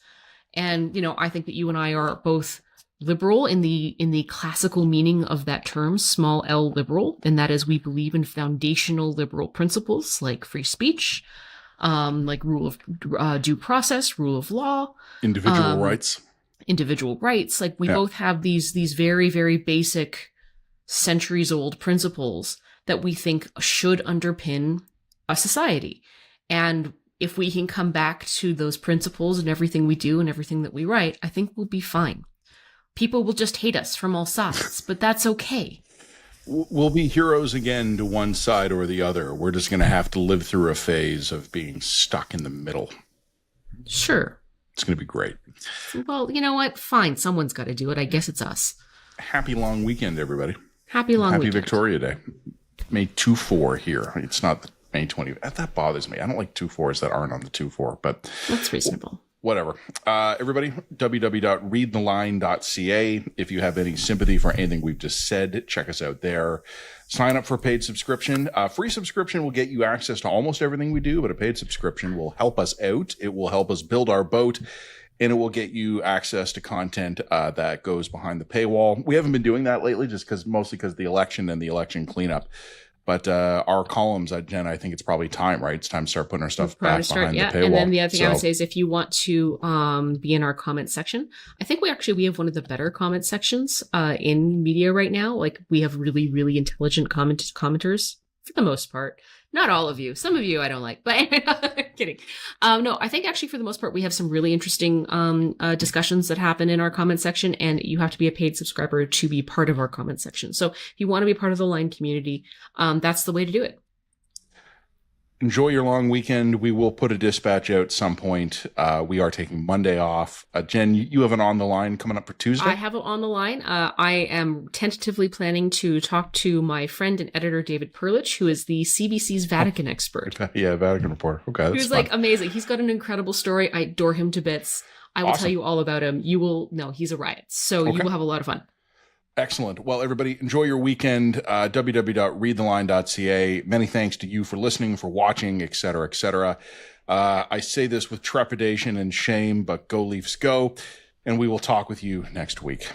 And, I think that you and I are both liberal in the classical meaning of that term, small L liberal, and that is we believe in foundational liberal principles like free speech, like rule of due process, rule of law, individual rights. Like we both have these very, very basic centuries old principles that we think should underpin a society. And if we can come back to those principles in everything we do and everything that we write, I think we'll be fine. People will just hate us from all sides, but that's okay. We'll be heroes again to one side or the other. We're just going to have to live through a phase of being stuck in the middle. Sure. It's going to be great. Well, you know what? Fine. Someone's got to do it. I guess it's us. Happy long weekend, everybody. Happy weekend. Victoria Day. May 2-4 here. It's not May 20. That bothers me. I don't like 2-4s that aren't on the 2-4, but that's reasonable. Whatever. Everybody, www.readtheline.ca. If you have any sympathy for anything we've just said, check us out there. Sign up for a paid subscription. Free subscription will get you access to almost everything we do, but a paid subscription will help us out. It will help us build our boat, and it will get you access to content that goes behind the paywall. We haven't been doing that lately, mostly because of the election and the election cleanup. But our columns, Jen, I think it's probably time, right? It's time to start putting our stuff back behind the paywall. And then the other thing I would say is if you want to be in our comment section, I think we have one of the better comment sections in media right now. Like we have really, really intelligent commenters for the most part. Not all of you. Some of you I don't like, but anyway, kidding. No, I think actually for the most part, we have some really interesting discussions that happen in our comment section, and you have to be a paid subscriber to be part of our comment section. So if you want to be part of the Line community, that's the way to do it. Enjoy your long weekend. We will put a dispatch out at some point. We are taking Monday off. Jen, you have an On the Line coming up for Tuesday? I have it on the line. I am tentatively planning to talk to my friend and editor, David Perlich, who is the CBC's Vatican expert. Yeah, Vatican reporter. Okay, that's He's like amazing. He's got an incredible story. I adore him to bits. I will tell you all about him. You will know he's a riot. So you will have a lot of fun. Excellent. Well, everybody, enjoy your weekend. www.readtheline.ca. Many thanks to you for listening, for watching, et cetera, et cetera. I say this with trepidation and shame, but go Leafs go. And we will talk with you next week.